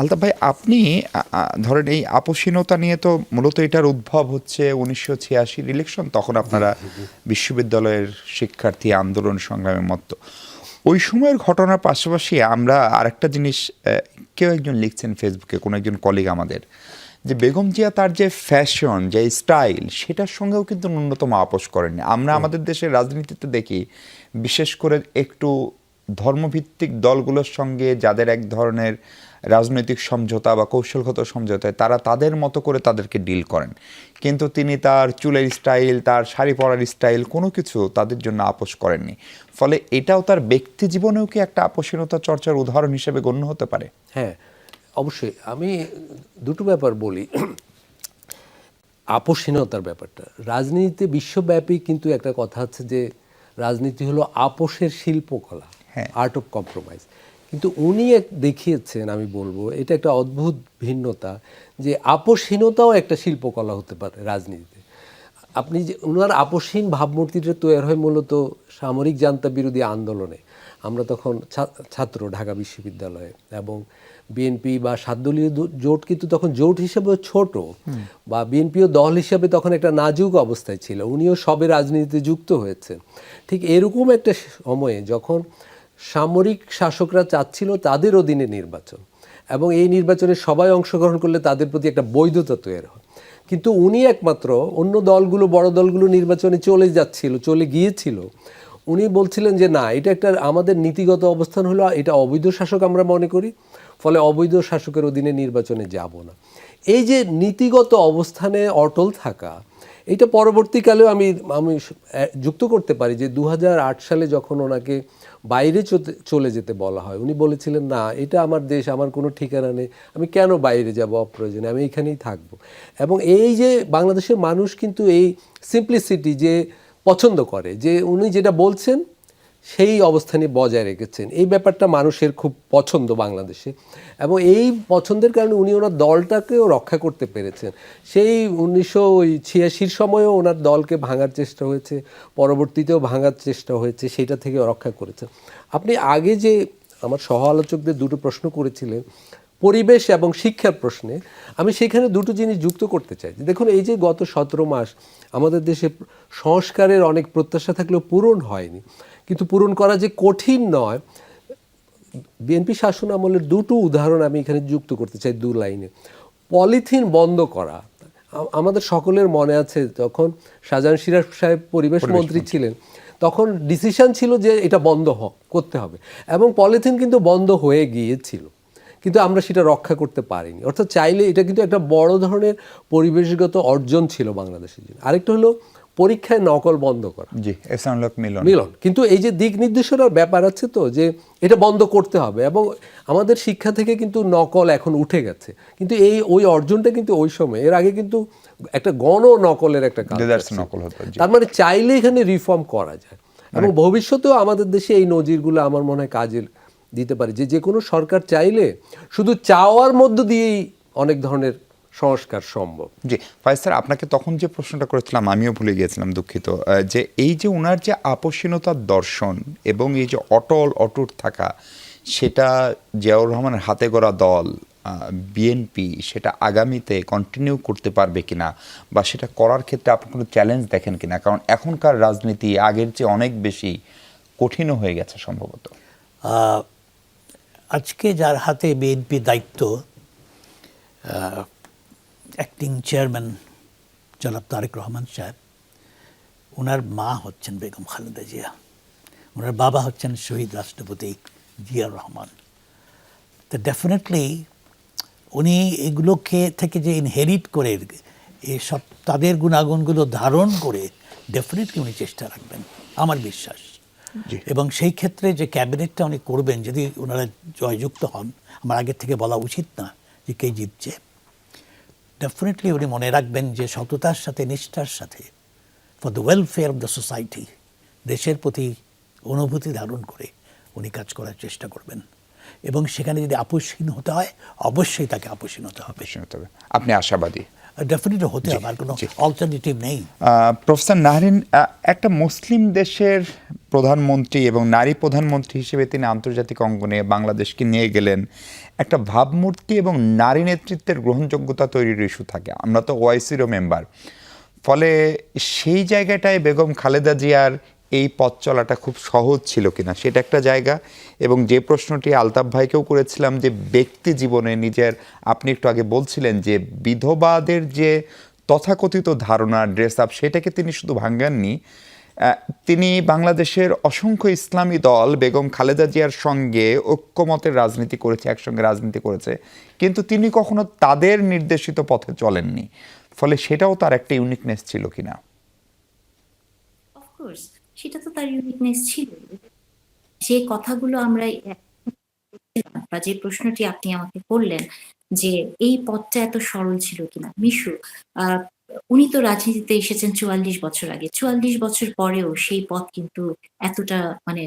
আলতাফ ভাই, আপনি ধরেন এই আপোষহীনতা নিয়ে তো মূলত এটার উদ্ভব হচ্ছে 1986 ইলেকশন, তখন আপনারা বিশ্ববিদ্যালয়ের শিক্ষার্থী আন্দোলন সংগ্রামের মতো ওই সময়ের ঘটনার পাশাপাশি আমরা আরেকটা জিনিস, কেউ একজন লিখছেন ফেসবুকে, কোনো একজন কলিগ আমাদের, যে বেগম জিয়া তার যে ফ্যাশন, যে স্টাইল, সেটার সঙ্গেও কিন্তু ন্যূনতম আপোষ করেননি। আমরা আমাদের দেশের রাজনীতিতে দেখি, বিশেষ করে একটু ধর্মভিত্তিক দলগুলোর সঙ্গে যাদের এক ধরনের রাজনৈতিক সমঝোতা বা কৌশলগত সমঝোতায়, তারা তাদের মতো করে তাদেরকে ডিল করেন, কিন্তু তিনি তার চুলের স্টাইল, তার শাড়ি পরার স্টাইল, কোনো কিছু তাদের জন্য আপোষ করেননি। ফলে এটাও তার ব্যক্তি জীবনেও কি একটা আপোষহীনতা চর্চার উদাহরণ হিসেবে গণ্য হতে পারে? হ্যাঁ, অবশ্যই। আমি দুটো ব্যাপার বলি। আপোষহীনতার ব্যাপারটা, রাজনীতিতে বিশ্বব্যাপী কিন্তু একটা কথা আছে যে রাজনীতি হলো আপোষের শিল্পকলা, আর্ট অফ কম্প্রোমাইজ। কিন্তু উনি দেখিয়েছেন, আমি বলবো এটা একটা অদ্ভুত ভিন্নতা, যে আপোষহীনতাও একটা শিল্পকলা হতে পারে রাজনীতিতে। আপনি যে ওনার আপোষহীন ভাবমূর্তিটা তৈরি হয় মূলত সামরিক জান্তা বিরোধী আন্দোলনে। আমরা তখন ছাত্র ঢাকা বিশ্ববিদ্যালয়ে, এবং বিএনপি বা সাতদলীয় জোট কিন্তু তখন জোট হিসেবেও ছোট, বা বিএনপিও দল হিসেবে তখন একটা নাজুক অবস্থায় ছিল। উনিও সবে রাজনীতিতে যুক্ত হয়েছেন। ঠিক এরকম একটা সময়ে যখন সামরিক শাসকরা চাচ্ছিল তাদের অধীনে নির্বাচন, এবং এই নির্বাচনে সবাই অংশগ্রহণ করলে তাদের প্রতি একটা বৈধতা তৈরি হয়, কিন্তু উনি একমাত্র, অন্য দলগুলো, বড় দলগুলো নির্বাচনে চলে গিয়েছিল, উনি বলছিলেন যে না, এটা একটা আমাদের নীতিগত অবস্থান হলো, এটা অবৈধ শাসক আমরা মনে করি, ফলে অবৈধ শাসকের অধীনে নির্বাচনে যাব না। এই যে নীতিগত অবস্থানে অটল থাকা, এটা পরবর্তীকালেও আমি যুক্ত করতে পারি যে 2008 সালে যখন ওনাকে বাইরে চলে যেতে বলা হয়, উনি বলেছিলেন না, এটা আমার দেশ, আমার কোনো ঠিকানা নেই, আমি কেন বাইরে যাব অপ্রয়োজনে, আমি এখানেই থাকবো। এবং এই যে বাংলাদেশের মানুষ কিন্তু এই সিম্পলিসিটি যে পছন্দ করে, যে উনি যেটা বলছেন সেই অবস্থানে বজায় রেখেছেন। এই ব্যাপারটা মানুষের খুব পছন্দ বাংলাদেশে, এবং এই পছন্দের কারণে উনি ওনার দলটাকেও রক্ষা করতে পেরেছেন। সেই 1986 সময়েও ওনার দলকে ভাঙার চেষ্টা হয়েছে, পরবর্তীতেও ভাঙার চেষ্টা হয়েছে, সেটা থেকে রক্ষা করেছেন। আপনি আগে যে আমার সহ আলোচকদের দুটো প্রশ্ন করেছিলেন পরিবেশ এবং শিক্ষার প্রশ্নে, আমি সেখানে দুটো জিনিস যুক্ত করতে চাই। দেখুন, এই যে গত 17 মাস আমাদের দেশে সংস্কারের অনেক প্রত্যাশা থাকলেও পূরণ হয়নি, কিন্তু পূরণ করা যে কঠিন নয়, বিএনপি শাসন আমলের দুটো উদাহরণ আমি এখানে যুক্ত করতে চাই 2 লাইনে। পলিথিন বন্ধ করা, আমাদের সকলের মনে আছে যখন শাহজাহান সিরাজ সাহেব পরিবেশ মন্ত্রী ছিলেন, তখন ডিসিশন ছিল যে এটা বন্ধ করতে হবে, এবং পলিথিন কিন্তু বন্ধ হয়ে গিয়েছিল, কিন্তু আমরা সেটা রক্ষা করতে পারিনি। অর্থাৎ চাইলে এটা কিন্তু একটা বড় ধরনের পরিবেশগত অর্জন ছিল বাংলাদেশের জন্য। আরেকটা হলো পরীক্ষায় নকল বন্ধ করা। জি, এহসানুল হক মিলন। কিন্তু এই যে দিক নির্দেশনার ব্যাপার আছে তো, যে এটা বন্ধ করতে হবে, এবং আমাদের শিক্ষা থেকে কিন্তু নকল এখন উঠে গেছে, কিন্তু ওই অর্জনটা কিন্তু ওই সময়, এর আগে কিন্তু একটা গণ নকলের একটা কাজ নকল হতো। তার মানে চাইলে এখানে রিফর্ম করা যায়, এবং ভবিষ্যতেও আমাদের দেশে এই নজিরগুলো আমার মনে হয় কাজে দিতে পারে, যে কোনো সরকার চাইলে শুধু চাওয়ার মধ্য দিয়েই অনেক ধরনের সংস্কার সম্ভব। জি ফাইজ স্যার, আপনাকে তখন যে প্রশ্নটা করেছিলাম আমিও ভুলে গিয়েছিলাম, দুঃখিত, যে এই যে ওনার যে আপোষহীনতার দর্শন এবং এই যে অটুট থাকা, সেটা জিয়াউর রহমানের হাতে গড়া দল বিএনপি সেটা আগামীতে কন্টিনিউ করতে পারবে কিনা, বা সেটা করার ক্ষেত্রে আপনি কোনো চ্যালেঞ্জ দেখেন কিনা? কারণ এখনকার রাজনীতি আগের চেয়ে অনেক বেশি কঠিনও হয়ে গেছে সম্ভবত। আজকে যার হাতে বিএনপি দায়িত্ব, অ্যাক্টিং চেয়ারম্যান জনাব তারেক রহমান সাহেব, ওনার মা হচ্ছেন বেগম খালেদা জিয়া, ওনার বাবা হচ্ছেন শহীদ রাষ্ট্রপতি জিয়াউর রহমান। তো ডেফিনেটলি উনি এগুলোকে থেকে যে ইনহেরিট করে এসব তাদের গুণাগুণগুলো ধারণ করে ডেফিনেটলি উনি চেষ্টা রাখবেন, আমার বিশ্বাস। এবং সেই ক্ষেত্রে যে ক্যাবিনেটটা উনি করবেন, যদি ওনারা জয়যুক্ত হন, আমার আগের থেকে বলা উচিত না যে কে জিতছে, ডেফিনেটলি উনি মনে রাখবেন যে সততার সাথে, নিষ্ঠার সাথে, for the welfare of the society, দেশের প্রতি অনুভূতি ধারণ করে উনি কাজ করার চেষ্টা করবেন। এবং সেখানে যদি আপোষহীন হতে হয়, অবশ্যই তাকে আপোষহীন হতে হবে। আপনি আশাবাদী? ডেফিনেটলি হতে হবে, আর কোনো অল্টারনেটিভ নেই। প্রফেসর নাহরিন, একটা মুসলিম দেশের প্রধানমন্ত্রী এবং নারী প্রধানমন্ত্রী হিসেবে তিনি আন্তর্জাতিক অঙ্গনে বাংলাদেশকে নিয়ে গেলেন। একটা ভাবমূর্তি এবং নারী নেতৃত্বের গ্রহণযোগ্যতা তৈরির ইস্যু থাকে, আমরা তো ওআইসিরও মেম্বার, ফলে সেই জায়গাটায় বেগম খালেদা জিয়ার এই পথ চলাটা খুব সহজ ছিল কিনা, সেটা একটা জায়গা। এবং যে প্রশ্নটি আলতাফ ভাইকেও করেছিলাম, যে ব্যক্তি জীবনে নিজের, আপনি একটু আগে বলছিলেন যে বিধবাদের যে তথাকথিত ধারণা, ড্রেস আপ, সেটাকে তিনি শুধু ভাঙ্গাননি, তিনি বাংলাদেশের অসংখ্য ইসলামী দল বেগম খালেদা জিয়ার সঙ্গে ঐক্যমতের রাজনীতি করেছে, একসঙ্গে রাজনীতি করেছে, কিন্তু তিনি কখনো তাদের নির্দেশিত পথে চলেননি। ফলে সেটাও তার একটা ইউনিকনেস ছিল কিনা? অফকোর্স, সেটা তো তার ইউনিকনেস ছিল। যে কথাগুলো আমরা, বা যে প্রশ্নটি আপনি আমাকে করলেন যে এই পথটা এত সরল ছিল কিনা, মিশু, উনি তো রাজনীতিতে এসেছেন 44 বছর আগে, 44 বছর পরেও সেই পথ কিন্তু এতটা মানে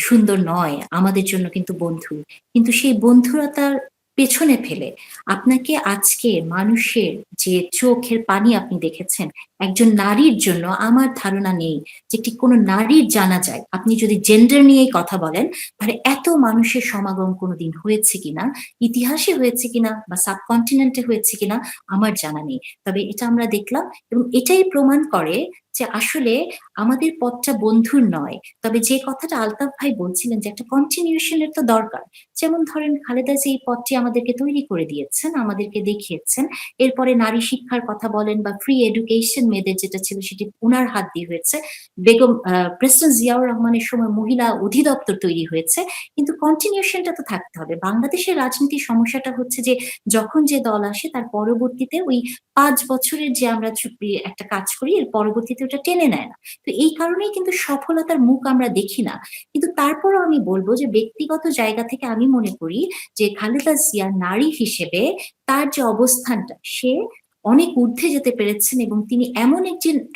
সুন্দর নয় আমাদের জন্য, কিন্তু বন্ধু, কিন্তু সেই বন্ধুরতার পেছনে ফেলে আপনাকে আজকে মানুষের যে চোখের পানি আপনি দেখেছেন একজন নারীর জন্য, আমার ধারণা নেই যে ঠিক কোনো নারীর জানা যায়, আপনি যদি জেন্ডার নিয়েই কথা বলেন, তাহলে এত মানুষের সমাগম কোনোদিন হয়েছে কিনা, ইতিহাসে হয়েছে কিনা বা সাবকন্টিনেন্টে হয়েছে কিনা আমার জানা নেই। তবে এটা আমরা দেখলাম, এবং এটাই প্রমাণ করে যে আসলে আমাদের পথটা বন্ধুর নয়। তবে যে কথাটা আলতাফ ভাই বলছিলেন যে একটা কন্টিনিউশনের তো দরকার, যেমন ধরেন খালেদা যে এই পথটি আমাদেরকে তৈরি করে দিয়েছেন, আমাদেরকে দেখিয়েছেন, এরপরে নারী শিক্ষার কথা বলেন বা ফ্রি এডুকেশন মেয়েদের যেটা ছিল সেটি ওনার হাত দিয়ে হয়েছে, বেগম প্রেসিডেন্ট জিয়াউর রহমানের সময় মহিলা অধিদপ্তর তৈরি হয়েছে, কিন্তু কন্টিনিউশনটা তো থাকতে হবে। বাংলাদেশের রাজনীতির সমস্যাটা হচ্ছে যে যখন যে দল আসে তার পরবর্তীতে ওই 5 বছরের যে আমরা একটা কাজ করি, এর পরবর্তীতে ওটা টেনে নেয় না। তো এই কারণেই কিন্তু সফলতার মুখ আমরা দেখি না। কিন্তু তারপরও আমি বলবো যে ব্যক্তিগত জায়গা থেকে আমি মনে করি যে খালেদা জিয়া নারী হিসেবে তার যে অবস্থানটা, সে অনেক ঊর্ধ্বে যেতে পেরেছেন এবং তিনি এমন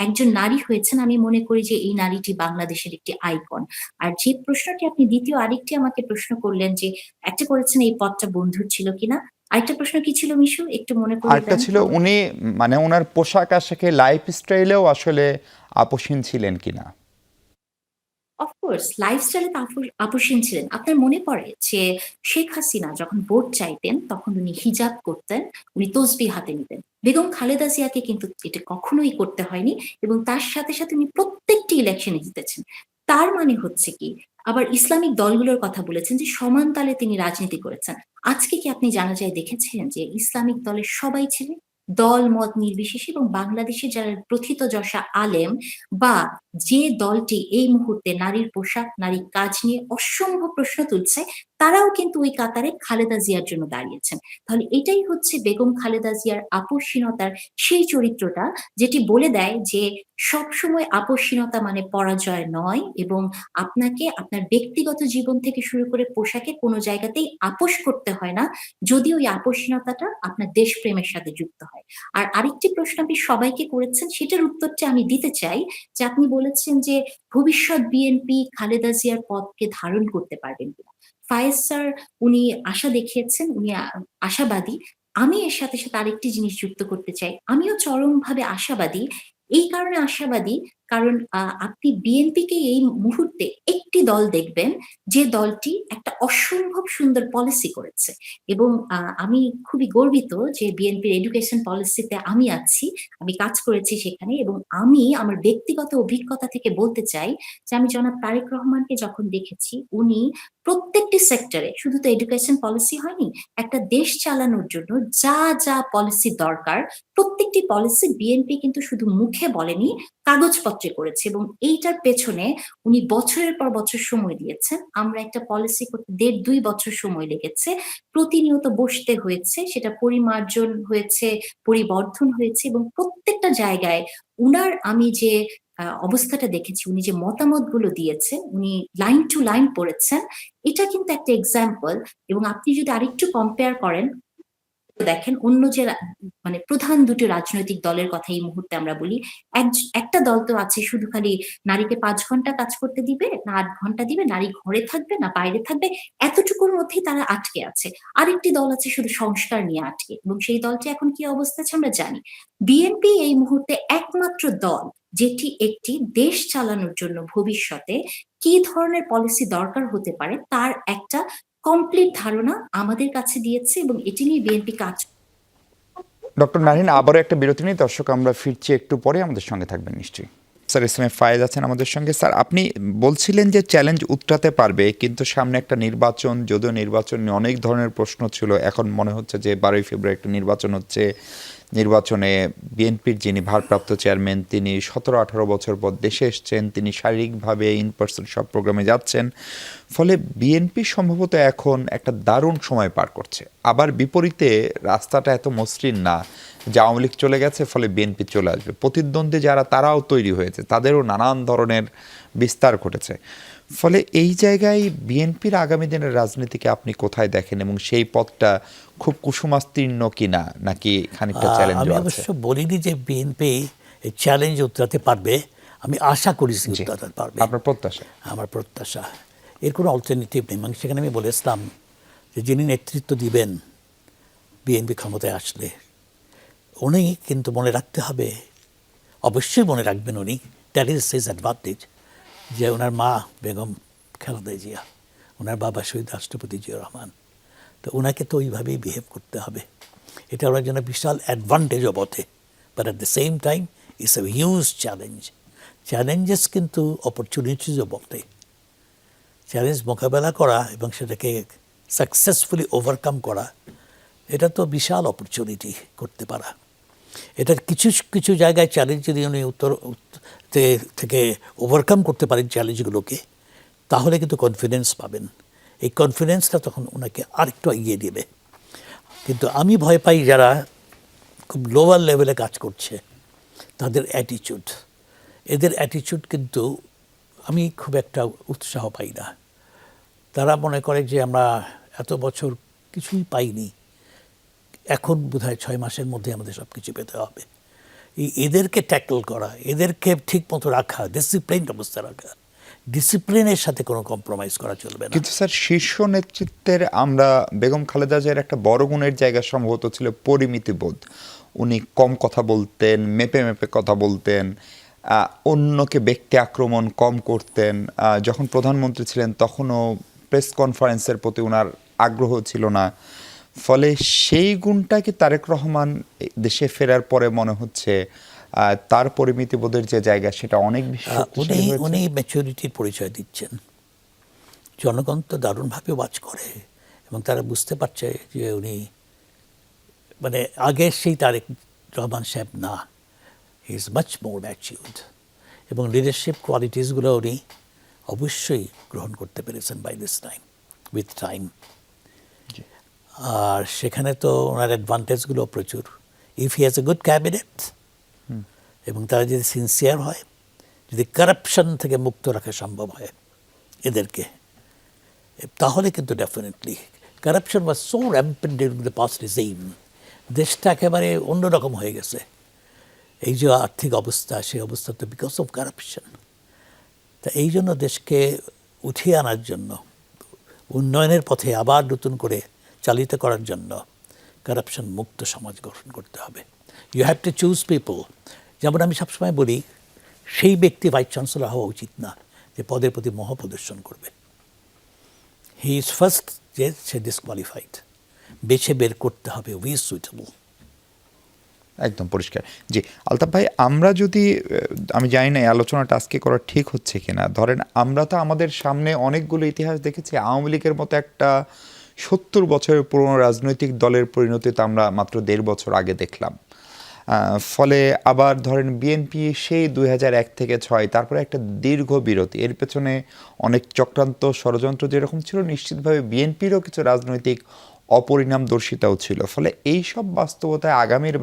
একজন নারী হয়েছেন, আমি মনে করি যে এই নারীটি বাংলাদেশের একটি আইকন। আর যে প্রশ্নটি আপনি দ্বিতীয় আরেকটি আমাকে প্রশ্ন করলেন যে, একটা করেছেন এই পদটা বন্ধুর ছিল কিনা? আরেকটা প্রশ্ন কি ছিল মিশু? একটু মনে করিয়ে আরেকটা দেন ছিল আমাকে। উনি মানে ওনার পোশাক আশাকে লাইফস্টাইলেও আসলে আপোষহীন ছিলেন কিনা। অফকোর্স লাইফস্টাইলে তো আপোষহীন ছিলেন। আপনার মনে পড়ে যে শেখ হাসিনা যখন ভোট চাইতেন তখন উনি হিজাব করতেন, উনি তসবিহ হাতে নিতেন। বেগম খালেদা জিয়াকে কিন্তু এটা কখনোই করতে হয়নি এবং তার সাথে, সাথে উনি প্রত্যেকটি ইলেকশনে জিতেছেন। তার মানে হচ্ছে কি, আবার ইসলামিক দলগুলোর কথা বলেছেন যে সমান তালে তিনি রাজনীতি করেছেন। আজকে কি আপনি জানা যায় দেখেছেন যে ইসলামিক দলের সবাই ছিলেন? দল মত নির্বিশেষে এবং বাংলাদেশে যারা প্রথিতযশা আলেম বা যে দলটি এই মুহূর্তে নারীর পোশাক, নারীর কাজ নিয়ে অসম্ভব প্রশ্ন তুলছে, তারাও কিন্তু ওই কাতারে খালেদা জিয়ার জন্য দাঁড়িয়েছেন। তাহলে এটাই হচ্ছে বেগম খালেদা জিয়ার আপোষহীনতার সেই চরিত্রটা, যেটি বলে দেয় যে সবসময় আপোষহীনতা মানে পরাজয় নয় এবং আপনাকে আপনার ব্যক্তিগত জীবন থেকে শুরু করে পোশাকে কোনো জায়গাতেই আপোষ করতে হয় না, যদি ওই আপোষহীনতাটা আপনার দেশপ্রেমের সাথে যুক্ত হয়। আর আরেকটি প্রশ্ন আপনি সবাইকে করেছেন, সেটার উত্তরটা আমি দিতে চাই যে আপনি বলেছেন যে ভবিষ্যৎ বিএনপি খালেদা জিয়ার পদকে ধারণ করতে পারবেন কিনা। ফায়েজ স্যার উনি আশা দেখিয়েছেন, উনি আশাবাদী। আমি এর সাথে সাথে আরেকটি জিনিস যুক্ত করতে চাই, আমিও চরমভাবে আশাবাদী। এই কারণে আশাবাদী কারণ আপনি বিএনপিকে এই মুহূর্তে একটি দল দেখবেন যে দলটি একটা অসম্ভব সুন্দর পলিসি করেছে এবং আমি খুবই গর্বিত যে বিএনপির এডুকেশন পলিসিতে আমি আছি, আমি কাজ করেছি সেখানে এবং আমি আমার ব্যক্তিগত অভিজ্ঞতা থেকে বলতে চাই যে আমি জনাব তারেক রহমানকে যখন দেখেছি, উনি প্রত্যেকটি সেক্টরে, শুধু তো এডুকেশন পলিসি হয়নি, একটা দেশ চালানোর জন্য যা যা পলিসি দরকার প্রত্যেকটি পলিসি বিএনপি কিন্তু শুধু মুখে বলেনি, কাগজপত্রে করেছে এবং এইটার পেছনে উনি বছরের পর বছর সময় দিয়েছেন। আমরা একটা পলিসি করতে ১.৫-২ বছর সময় লেগেছে, প্রতিনিয়ত বসতে হয়েছে, সেটা পরিমার্জন হয়েছে, পরিবর্ধন হয়েছে এবং প্রত্যেকটা জায়গায় উনার আমি যে অবস্থাটা দেখেছি, উনি যে মতামতগুলো দিয়েছেন, উনি লাইন টু লাইন পড়েছেন, এটা কিন্তু একটা এক্সাম্পল। এবং আপনি যদি আরেকটু কম্পেয়ার করেন, দেখেন অন্য যে মানে প্রধান দুটো রাজনৈতিক দলের কথা এই মুহূর্তে আমরা বলি, একটা দল তো আছে শুধু খালি নারীকে ৫ ঘন্টা কাজ করতে দিবে না ৮ ঘন্টা দিবে, নারী ঘরে থাকবে না বাইরে থাকবে, এতটুকুর মধ্যেই তারা আটকে আছে। আরেকটি দল আছে শুধু সংস্কার নিয়ে আটকে এবং সেই দলটি এখন কি অবস্থা আছে আমরা জানি। বিএনপি এই মুহূর্তে একমাত্র দল যেটি একটি দেশ চালানোর জন্য ভবিষ্যতে কি ধরনের পলিসি দরকার হতে পারে তার একটা কমপ্লিট ধারণা আমাদের কাছে দিয়েছে এবং এটি নিয়ে বিএনপি কাজ। ডক্টর নাহিন, আবারও একটা বিরতি নিয়ে দর্শক আমরা ফিরছি একটু পরে, আমাদের সঙ্গে থাকবেন নিশ্চয়ই। স্যার ইসলামে ফায়েজ আছেন আমাদের সঙ্গে। স্যার আপনি বলছিলেন যে চ্যালেঞ্জ উতরাতে পারবে, কিন্তু সামনে একটা নির্বাচন, যদিও নির্বাচন নিয়ে অনেক ধরনের প্রশ্ন ছিল, এখন মনে হচ্ছে যে 12ই ফেব্রুয়ারি একটা নির্বাচন হচ্ছে, নির্বাচনে বিএনপির যিনি ভারপ্রাপ্ত চেয়ারম্যান তিনি 17-18 বছর পর দেশে এসছেন, তিনি শারীরিকভাবে ইন পার্সন সব প্রোগ্রামে যাচ্ছেন, ফলে বিএনপি সম্ভবত এখন একটা দারুণ সময় পার করছে। আবার বিপরীতে রাস্তাটা এত মসৃণ না যে আওয়ামী লীগ চলে গেছে ফলে বিএনপি চলে আসবে, প্রতিদ্বন্দ্বী যারা তারাও তৈরি হয়েছে, তাদেরও নানান ধরনের বিস্তার ঘটেছে। ফলে এই জায়গায় বিএনপির আগামী দিনের রাজনীতিকে আপনি কোথায় দেখেন এবং সেই পথটা খুব কুসুমাস্তীর্ণ কিনা নাকি খানিকটা চ্যালেঞ্জ আমি আছে? অবশ্য বলিনি যে বিএনপি এই চ্যালেঞ্জ উতরাতে পারবে, আমি আশা করেছি উতরাতে পারবে, আপনার প্রত্যাশা? আমার প্রত্যাশা। এর কোনো অল্টারনেটিভ নেই। মানে সেখানে আমি বলেছিলাম যে যিনি নেতৃত্ব দিবেন বিএনপি ক্ষমতায় আসলে, উনি কিন্তু মনে রাখতে হবে, অবশ্যই মনে রাখবেন উনি, দ্যাট ইজ হিজ অ্যাডভান্টেজ, যে ওনার মা বেগম খালেদা জিয়া, ওনার বাবা শহীদ রাষ্ট্রপতি জিয়া রহমান, তো ওনাকে তো ওইভাবেই বিহেভ করতে হবে। এটা ওনার জন্য বিশাল অ্যাডভান্টেজও বটে, but at the same time it's a huge challenge. Challenges কিন্তু অপরচুনিটিসও বটে। চ্যালেঞ্জ মোকাবেলা করা এবং সেটাকে সাকসেসফুলি ওভারকাম করা, এটা তো বিশাল অপরচুনিটি করতে পারা। এটার কিছু কিছু জায়গায় চ্যালেঞ্জ যদি উনি থেকে ওভারকাম করতে পারেন চ্যালেঞ্জগুলোকে, তাহলে কিন্তু কনফিডেন্স পাবেন। এই কনফিডেন্সটা তখন ওনাকে আরেকটু এগিয়ে দেবে। কিন্তু আমি ভয় পাই যারা খুব লোয়ার লেভেলে কাজ করছে তাদের অ্যাটিচিউড, এদের অ্যাটিচিউড কিন্তু আমি খুব একটা উৎসাহ পাই না। তারা মনে করে যে আমরা এত বছর কিছুই পাইনি, এখন বোধহয় 6 মাসের মধ্যে আমাদের সব কিছু পেতে হবে। এদেরকে ট্যাকল করা, এদেরকে ঠিক মতো রাখা, ডিসিপ্লিন অবস্থা রাখা, ডিসিপ্লিনের সাথে কোনো কম্প্রোমাইজ করা চলবে না। কিন্তু স্যার শীর্ষ নেতৃত্বের আমরা বেগম খালেদা জিয়ার একটা বড় গুণের জায়গা সম্ভবত ছিল পরিমিতিবোধ। উনি কম কথা বলতেন, মেপে মেপে কথা বলতেন, অন্যকে ব্যক্তি আক্রমণ কম করতেন। যখন প্রধানমন্ত্রী ছিলেন তখনও প্রেস কনফারেন্সের প্রতি ওনার আগ্রহ ছিল না। ফলে সেই গুণটা কি তারেক রহমান দেশে ফেরার পরে মনে হচ্ছে তার পরিমিতিবোধের যে জায়গা সেটা অনেক বেশি শক্তিশালী হয়েছে? উনি ম্যাচুরিটির পরিচয় দিচ্ছেন। জনগণ তো দারুণভাবে ওয়াচ করে এবং তারা বুঝতে পারছে যে উনি মানে আগের সেই তারেক রহমান সাহেব না, he is much more matured, এবং লিডারশিপ কোয়ালিটিসগুলো উনি অবশ্যই গ্রহণ করতে পেরেছেন by this time, with time. আর সেখানে তো ওনার অ্যাডভান্টেজগুলো প্রচুর। If he has a good cabinet এবং তারা যদি সিনসিয়ার হয়, যদি কারাপশন থেকে মুক্ত রাখা সম্ভব হয় এদেরকে, তাহলে কিন্তু definitely corruption was so rampant during the past regime, দেশটা একেবারে অন্যরকম হয়ে গেছে। এই যে আর্থিক অবস্থা, সেই অবস্থা তো বিকজ অফ কারাপশন। তা এই জন্য দেশকে উঠিয়ে আনার জন্য, উন্নয়নের পথে আবার নতুন করে চালিত করার জন্য কারাপশন মুক্ত সমাজ গঠন করতে হবে। You have to choose people. যেমন আমি সবসময় বলি, সেই ব্যক্তি ভাইস চ্যান্সেলর হওয়া উচিত না যে পদের প্রতি মোহ প্রদর্শন করবে। হি ইজ ফার্স্ট যে সে ডিসকোয়ালিফাইড, বেছে বের করতে হবে উই ইজ সুইটেবল। একদম পরিষ্কার। জি আলতাফ ভাই, আমরা যদি, আমি জানি না এই আলোচনাটা আজকে করা ঠিক হচ্ছে কিনা, ধরেন আমরা তো আমাদের সামনে অনেকগুলো ইতিহাস দেখেছি। আওয়ামী লীগের মতো একটা 70 বছরের পুরনো রাজনৈতিক দলের পরিণতিতে আমরা মাত্র 1.5 বছর আগে দেখলাম। ফলে আবার ধরেন বিএনপি সেই 2001 থেকে 6, তারপরে একটা দীর্ঘ বিরতি। এর পেছনে অনেক চক্রান্ত ষড়যন্ত্র যেরকম ছিল, নিশ্চিতভাবে বিএনপিরও কিছু রাজনৈতিক অপরিণামদর্শিতাও ছিল। ফলে এই সব বাস্তবতায় আগামীর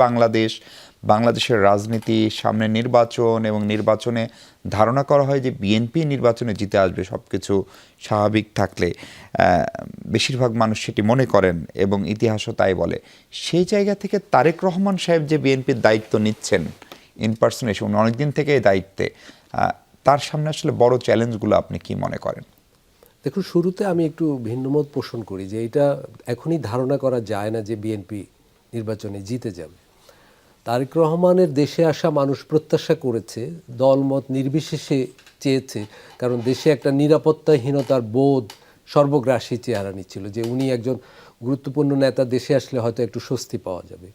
বাংলাদেশের রাজনীতি, সামনে নির্বাচন, এবং নির্বাচনে ধারণা করা হয় যে বিএনপি নির্বাচনে জিতে আসবে সব কিছু স্বাভাবিক থাকলে, বেশিরভাগ মানুষ সেটি মনে করেন এবং ইতিহাসও তাই বলে। সেই জায়গা থেকে তারেক রহমান সাহেব যে বিএনপির দায়িত্ব নিচ্ছেন ইন পার্সন, এসে উনি অনেকদিন থেকে এই দায়িত্বে, তার সামনে আসলে বড় চ্যালেঞ্জগুলো আপনি কি মনে করেন? দেখুন, শুরুতে আমি একটু ভিন্নমত পোষণ করি যে এটা এখনই ধারণা করা যায় না যে বিএনপি নির্বাচনে জিতে যাবে। তারেক রহমানের দেশে আসা মানুষ প্রত্যাশা করেছে, দলমত নির্বিশেষে চেয়েছে, কারণ দেশে একটা নিরাপত্তাহীনতার বোধ সর্বগ্রাসী চেহারা নিচ্ছিল যে উনি একজন গুরুত্বপূর্ণ নেতা, দেশে আসলে হয়তো একটু স্বস্তি পাওয়া যাবে।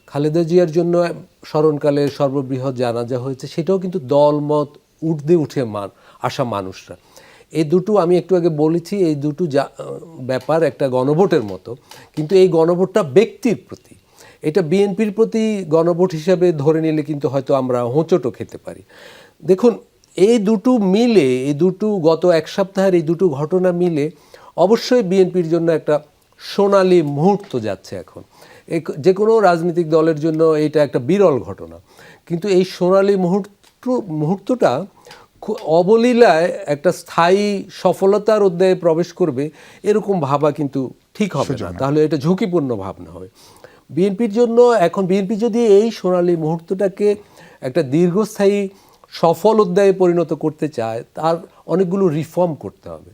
খালেদা জিয়ার জন্য স্মরণকালে সর্ববৃহৎ জানাজা হয়েছে, সেটাও কিন্তু দলমত ঊর্ধ্বে উঠে আসা মানুষরা। এই দুটো আমি একটু আগে বলেছি, এই দুটো ব্যাপার একটা গণভোটের মতো, কিন্তু এই গণভোটটা ব্যক্তির প্রতি। এটা বিএনপির প্রতি গণভোট হিসাবে ধরে নিলে কিন্তু হয়তো আমরা হোঁচটও খেতে পারি। দেখুন, এই দুটো মিলে, এই দুটো গত এক সপ্তাহের এই দুটো ঘটনা মিলে অবশ্যই বিএনপির জন্য একটা সোনালী মুহূর্ত যাচ্ছে এখন। যে কোনো রাজনৈতিক দলের জন্য এটা একটা বিরল ঘটনা, কিন্তু এই সোনালী মুহূর্তটা অবলীলায় একটা স্থায়ী সফলতার অধ্যায়ে প্রবেশ করবে এরকম ভাবা কিন্তু ঠিক হবে না, তাহলে এটা ঝুঁকিপূর্ণ ভাবনা হবে বিএনপির জন্য। এখন বিএনপি যদি এই সোনালী মুহূর্তটাকে একটা দীর্ঘস্থায়ী সফল অধ্যায়ে পরিণত করতে চায়, তার অনেকগুলো রিফর্ম করতে হবে।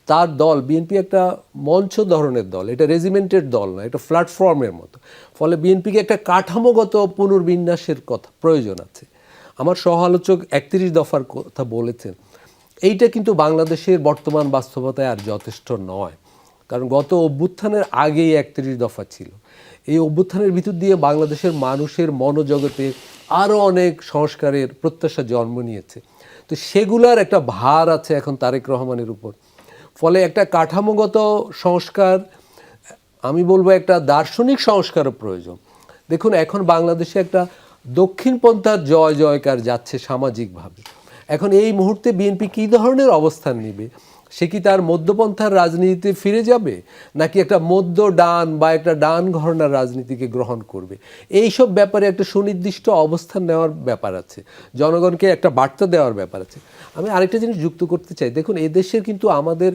তার দল, বিএনপি একটা মঞ্চ ধরনের দল, এটা রেজিমেন্টের দল না, এটা প্ল্যাটফর্মের মতো। ফলে বিএনপিকে একটা কাঠামোগত পুনর্বিন্যাসের কথা প্রয়োজন আছে। আমার সহ আলোচক 31 দফার কথা বলেছেন, এইটা কিন্তু বাংলাদেশের বর্তমান বাস্তবতায় আর যথেষ্ট নয়, কারণ গত অভ্যুত্থানের আগেই 31 দফা ছিল। এই অভ্যুত্থানের ভিতর দিয়ে বাংলাদেশের মানুষের মনোজগতে আরও অনেক সংস্কারের প্রত্যাশা জন্ম নিয়েছে, তো সেগুলার একটা ভার আছে এখন তারেক রহমানের উপর। ফলে একটা কাঠামোগত সংস্কার, আমি বলবো একটা দার্শনিক সংস্কারও প্রয়োজন। দেখুন, এখন বাংলাদেশে একটা দক্ষিণপন্থার জয় জয়কার যাচ্ছে সামাজিকভাবে। এখন এই মুহূর্তে বিএনপি কী ধরনের অবস্থান নেবে? সে কি তার মধ্যপন্থার রাজনীতিতে ফিরে যাবে, নাকি একটা মধ্য ডান বা একটা ডান ঘরানার রাজনীতিকে গ্রহণ করবে? এই সব ব্যাপারে একটা সুনির্দিষ্ট অবস্থান নেওয়ার ব্যাপার আছে, জনগণকে একটা বার্তা দেওয়ার ব্যাপার আছে। আমি আরেকটা জিনিস যুক্ত করতে চাই। দেখুন, এদেশের কিন্তু আমাদের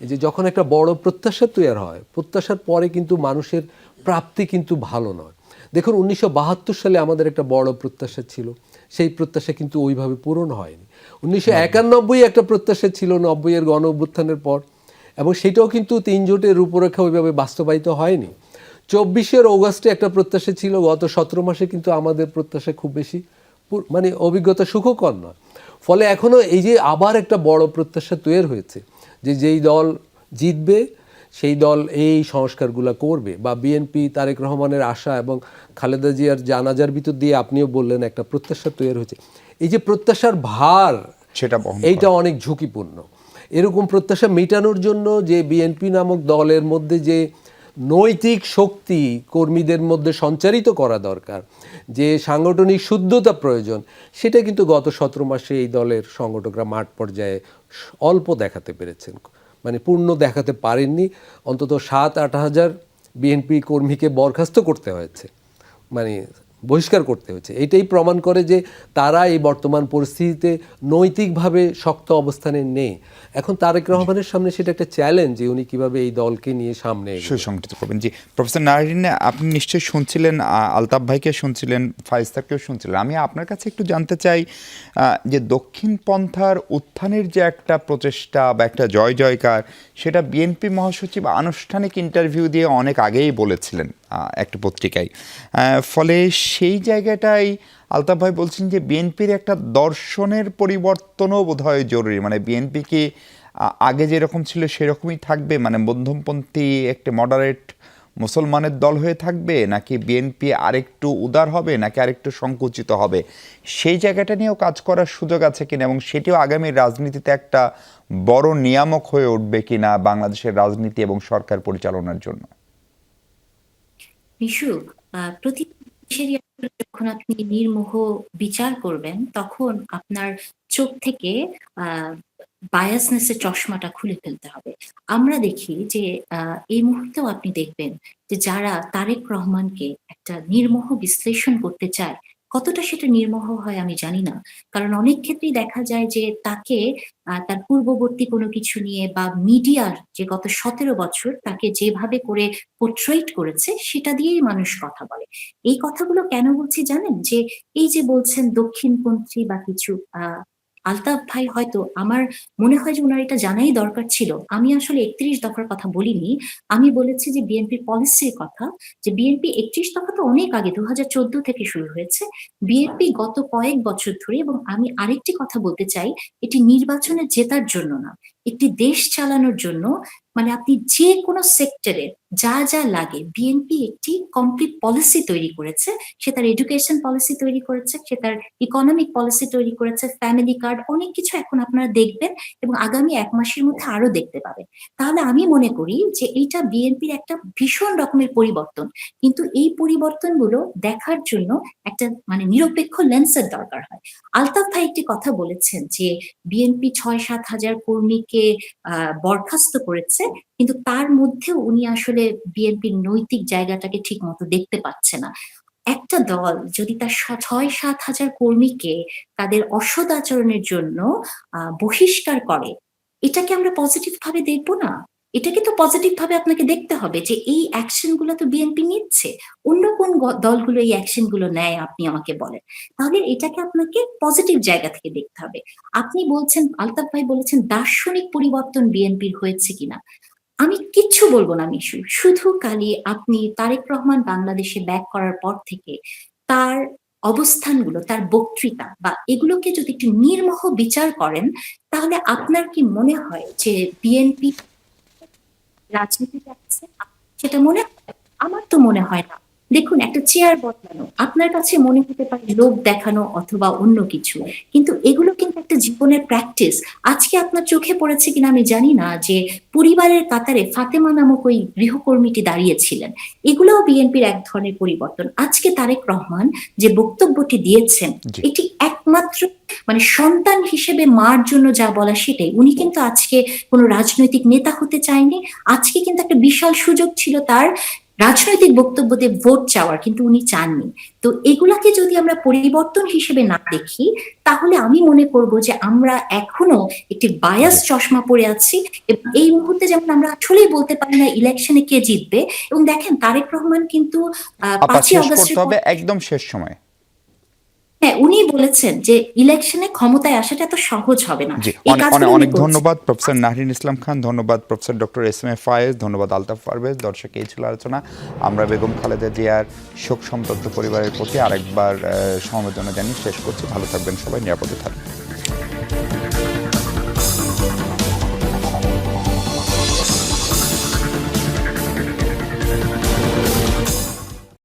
এই যে যখন একটা বড় প্রত্যাশা তৈরি হয়, প্রত্যাশার পরে কিন্তু মানুষের প্রাপ্তি কিন্তু ভালো নয়। দেখুন 1972 সালে আমাদের একটা বড় প্রত্যাশা ছিল, সেই প্রত্যাশা কিন্তু ওইভাবে পূরণ হয়নি। 1991 একটা প্রত্যাশা ছিল 90-এর গণ অভ্যুত্থানের পর, এবং সেটাও কিন্তু 3 জোটের রূপরেখা ওইভাবে বাস্তবায়িত হয়নি। 24 অগস্টে একটা প্রত্যাশা ছিল, গত 17 মাসে কিন্তু আমাদের প্রত্যাশা খুব বেশি মানে অভিজ্ঞতা সুখকর নয়। ফলে এখনও এই যে আবার একটা বড় প্রত্যাশা তৈরি হয়েছে যে যেই দল জিতবে সেই দল এই সংস্কারগুলো করবে, বা বিএনপি তারেক রহমানের আশা এবং খালেদা জিয়ার জানাজার ভিতর দিয়ে আপনিও বললেন একটা প্রত্যাশা তৈরি হয়েছে। এই যে প্রত্যাশার ভার, সেটা বহন এইটা অনেক ঝুঁকিপূর্ণ। এরকম প্রত্যাশা মেটানোর জন্য যে বিএনপি নামক দলের মধ্যে যে নৈতিক শক্তি কর্মীদের মধ্যে সঞ্চারিত করা দরকার, যে সাংগঠনিক শুদ্ধতা প্রয়োজন, সেটা কিন্তু গত 17 মাসে এই দলের সংগঠকরা মাঠ পর্যায়ে অল্প দেখাতে পেরেছেন, মানে পূর্ণ দেখাতে পারেননি। অন্তত 7-8 হাজার বিএনপি কর্মীকে বরখাস্ত করতে হয়েছে, মানে বহিষ্কার করতে হয়েছে। এটাই প্রমাণ করে যে তারা এই বর্তমান পরিস্থিতিতে নৈতিকভাবে শক্ত অবস্থানে নেই। এখন তারেক রহমানের সামনে সেটা একটা চ্যালেঞ্জ যে উনি কিভাবে এই দলকে নিয়ে সামনে সুসংগঠিত করবেন। জি, প্রফেসর নারিন, আপনি নিশ্চয়ই শুনছিলেন, আলতাফ ভাইকে শুনছিলেন, ফাইজ স্যারকেও শুনছিলেন। আমি আপনার কাছে একটু জানতে চাই যে দক্ষিণ পন্থার উত্থানের যে একটা প্রচেষ্টা বা একটা জয় জয়কার, সেটা বিএনপি মহাসচিব আনুষ্ঠানিক ইন্টারভিউ দিয়ে অনেক আগেই বলেছিলেন একটা পত্রিকায়। ফলে সেই জায়গাটাই আলতাফ ভাই বলছেন যে বিএনপির একটা দর্শনের পরিবর্তনও বোধহয় জরুরি। মানে বিএনপি কি আগে যেরকম ছিল সেরকমই থাকবে, মানে মধ্যমপন্থী একটি মডারেট মুসলমানের দল হয়ে থাকবে, নাকি বিএনপি আরেকটু উদার হবে, নাকি আরেকটু সংকুচিত হবে? সেই জায়গাটা নিয়েও কাজ করার সুযোগ আছে কিনা, এবং সেটিও আগামী রাজনীতিতে একটা বড় নিয়ামক হয়ে উঠবে কিনা বাংলাদেশের রাজনীতি এবং সরকার পরিচালনার জন্য? বিশু, প্রতি দেশেরই আসলে যখন আপনি নির্মোহ বিচার করবেন তখন আপনার চোখ থেকে বায়াসনেসের চশমাটা খুলে ফেলতে হবে। আমরা দেখি যে এই মুহূর্তেও আপনি দেখবেন যে যারা তারেক রহমানকে একটা নির্মোহ বিশ্লেষণ করতে চায়, কতটা সেটা নির্মোহ হয় আমি জানি না। কারণ অনেক ক্ষেত্রেই দেখা যায় যে তাকে তার পূর্ববর্তী কোনো কিছু নিয়ে বা মিডিয়ার যে গত 17 বছর তাকে যেভাবে করে পোর্ট্রেট করেছে সেটা দিয়েই মানুষ কথা বলে। এই কথাগুলো কেন বলছি জানেন? যে এই যে বলছেন দক্ষিণপন্থী বা কিছু, আলতাফ ভাই হয়তো, আমার মনে হয় যে উনার এটা জানাই দরকার ছিল। আমি আসলে 31 দফার কথা বলিনি, আমি বলেছি যে বিএনপির পলিসির কথা। যে বিএনপি 31 দফা তো অনেক আগে 2014 থেকে শুরু হয়েছে। বিএনপি গত কয়েক বছর ধরে, এবং আমি আরেকটি কথা বলতে চাই, এটি নির্বাচনে জেতার জন্য না, একটি দেশ চালানোর জন্য, মানে আপনি যে কোনো সেক্টরে যা যা লাগে বিএনপি একটি কমপ্লিট পলিসি তৈরি করেছে। সে তার এডুকেশন পলিসি তৈরি করেছে, সে তার ইকোনমিক পলিসি তৈরি করেছে, ফ্যামিলি কার্ড, অনেক কিছু এখন আপনারা দেখবেন এবং আগামী 1 মাসের মধ্যে আরো দেখতে পাবেন। তাহলে আমি মনে করি যে এইটা বিএনপির একটা ভীষণ রকমের পরিবর্তন। কিন্তু এই পরিবর্তনগুলো দেখার জন্য একটা মানে নিরপেক্ষ লেন্সের দরকার হয়। আলতাফ ভাই একটি কথা বলেছেন যে বিএনপি 6-7 হাজার কর্মীকে বরখাস্ত করেছে, কিন্তু তার মধ্যেও উনি আসলে বিএনপির নৈতিক জায়গাটাকে ঠিক মতো দেখতে পাচ্ছে না। একটা দল যদি তার 6-7 হাজার কর্মীকে তাদের অসৎ আচরণের জন্য বহিষ্কার করে, এটাকে আমরা পজিটিভ ভাবে দেখবো না? এটাকে তো পজিটিভ ভাবে আপনাকে দেখতে হবে যে এই অ্যাকশন গুলো তো বিএনপি নিচ্ছে। অন্য কোন দলগুলো এই অ্যাকশন গুলো নেয় আপনি আমাকে বলেন। তাহলে এটাকে আপনাকে পজিটিভ জায়গা থেকে দেখতে হবে। আপনি বলছেন, আলতাফ ভাই বলেছেন দার্শনিক পরিবর্তন বিএনপির হয়েছে কিনা। আমি কিচ্ছু বলবো না মিশু, শুধু খালি আপনি তারেক রহমান বাংলাদেশে ব্যাক করার পর থেকে তার অবস্থানগুলো, তার বক্তৃতা বা এগুলোকে যদি একটু নির্মোহ বিচার করেন, তাহলে আপনার কি মনে হয় যে বিএনপি রাজনীতি যাচ্ছে? সেটা মনে হয়? আমার তো মনে হয় না। দেখুন, একটা চেয়ার বদলানো আপনার কাছে মনে হতে পারে লোক দেখানো অথবা অন্য কিছু, কিন্তু এগুলো কিন্তু একটা জীবনের প্র্যাকটিস। আজকে আপনার চোখে পড়েছে কিনা আমি জানি না যে পরিবারের কাতারে ফাতেমা নামক ওই গৃহকর্মীটি দাঁড়িয়েছিলেন। এগুলোও বিএনপির এক ধরনের পরিবর্তন। আজকে তারেক রহমান যে বক্তব্যটি দিয়েছেন, জি। এটি একমাত্র মানে সন্তান হিসেবে মার জন্য যা বলা সেটাই। উনি কিন্তু আজকে কোনো রাজনৈতিক নেতা হতে চায়নি। আজকে কিন্তু একটা বিশাল সুযোগ ছিল তার রাজনৈতিক বক্তব্য দিয়ে ভোট চাওয়ার, কিন্তু উনি চাননি। তো এগুলাকে যদি আমরা পরিবর্তন হিসেবে না দেখি, তাহলে আমি মনে করব যে আমরা এখনো একটি বায়াস জি। চশমা পরে আছি, এবং এই মুহূর্তে যেমন আমরা আসলেই বলতে পারি না ইলেকশনে কে জিতবে। এবং দেখেন তারেক রহমান কিন্তু আপা 5ই শেষ অগস্টের করতে পর, হবে, একদম শেষ সময়। হ্যাঁ উনি বলেছেন যে ইলেকশনে ক্ষমতায় আসাটা এত সহজ হবে না। জি, এই অনেক অনেক কাজগুলো উনি অনেক করছেন। ধন্যবাদ প্রফেসর নাহরিন ইসলাম খান, ধন্যবাদ প্রফেসর ডক্টর এস.এম.এ ফায়েজ, ধন্যবাদ আলতাফ পারভেজ। দর্শক, এই ছিল আলোচনা। আমরা বেগম খালেদা জিয়ার শোক সন্তপ্ত পরিবারের প্রতি আরেকবার সমবেদনা জানিয়ে শেষ করছি। ভালো থাকবেন সবাই, নিরাপদে থাকবেন।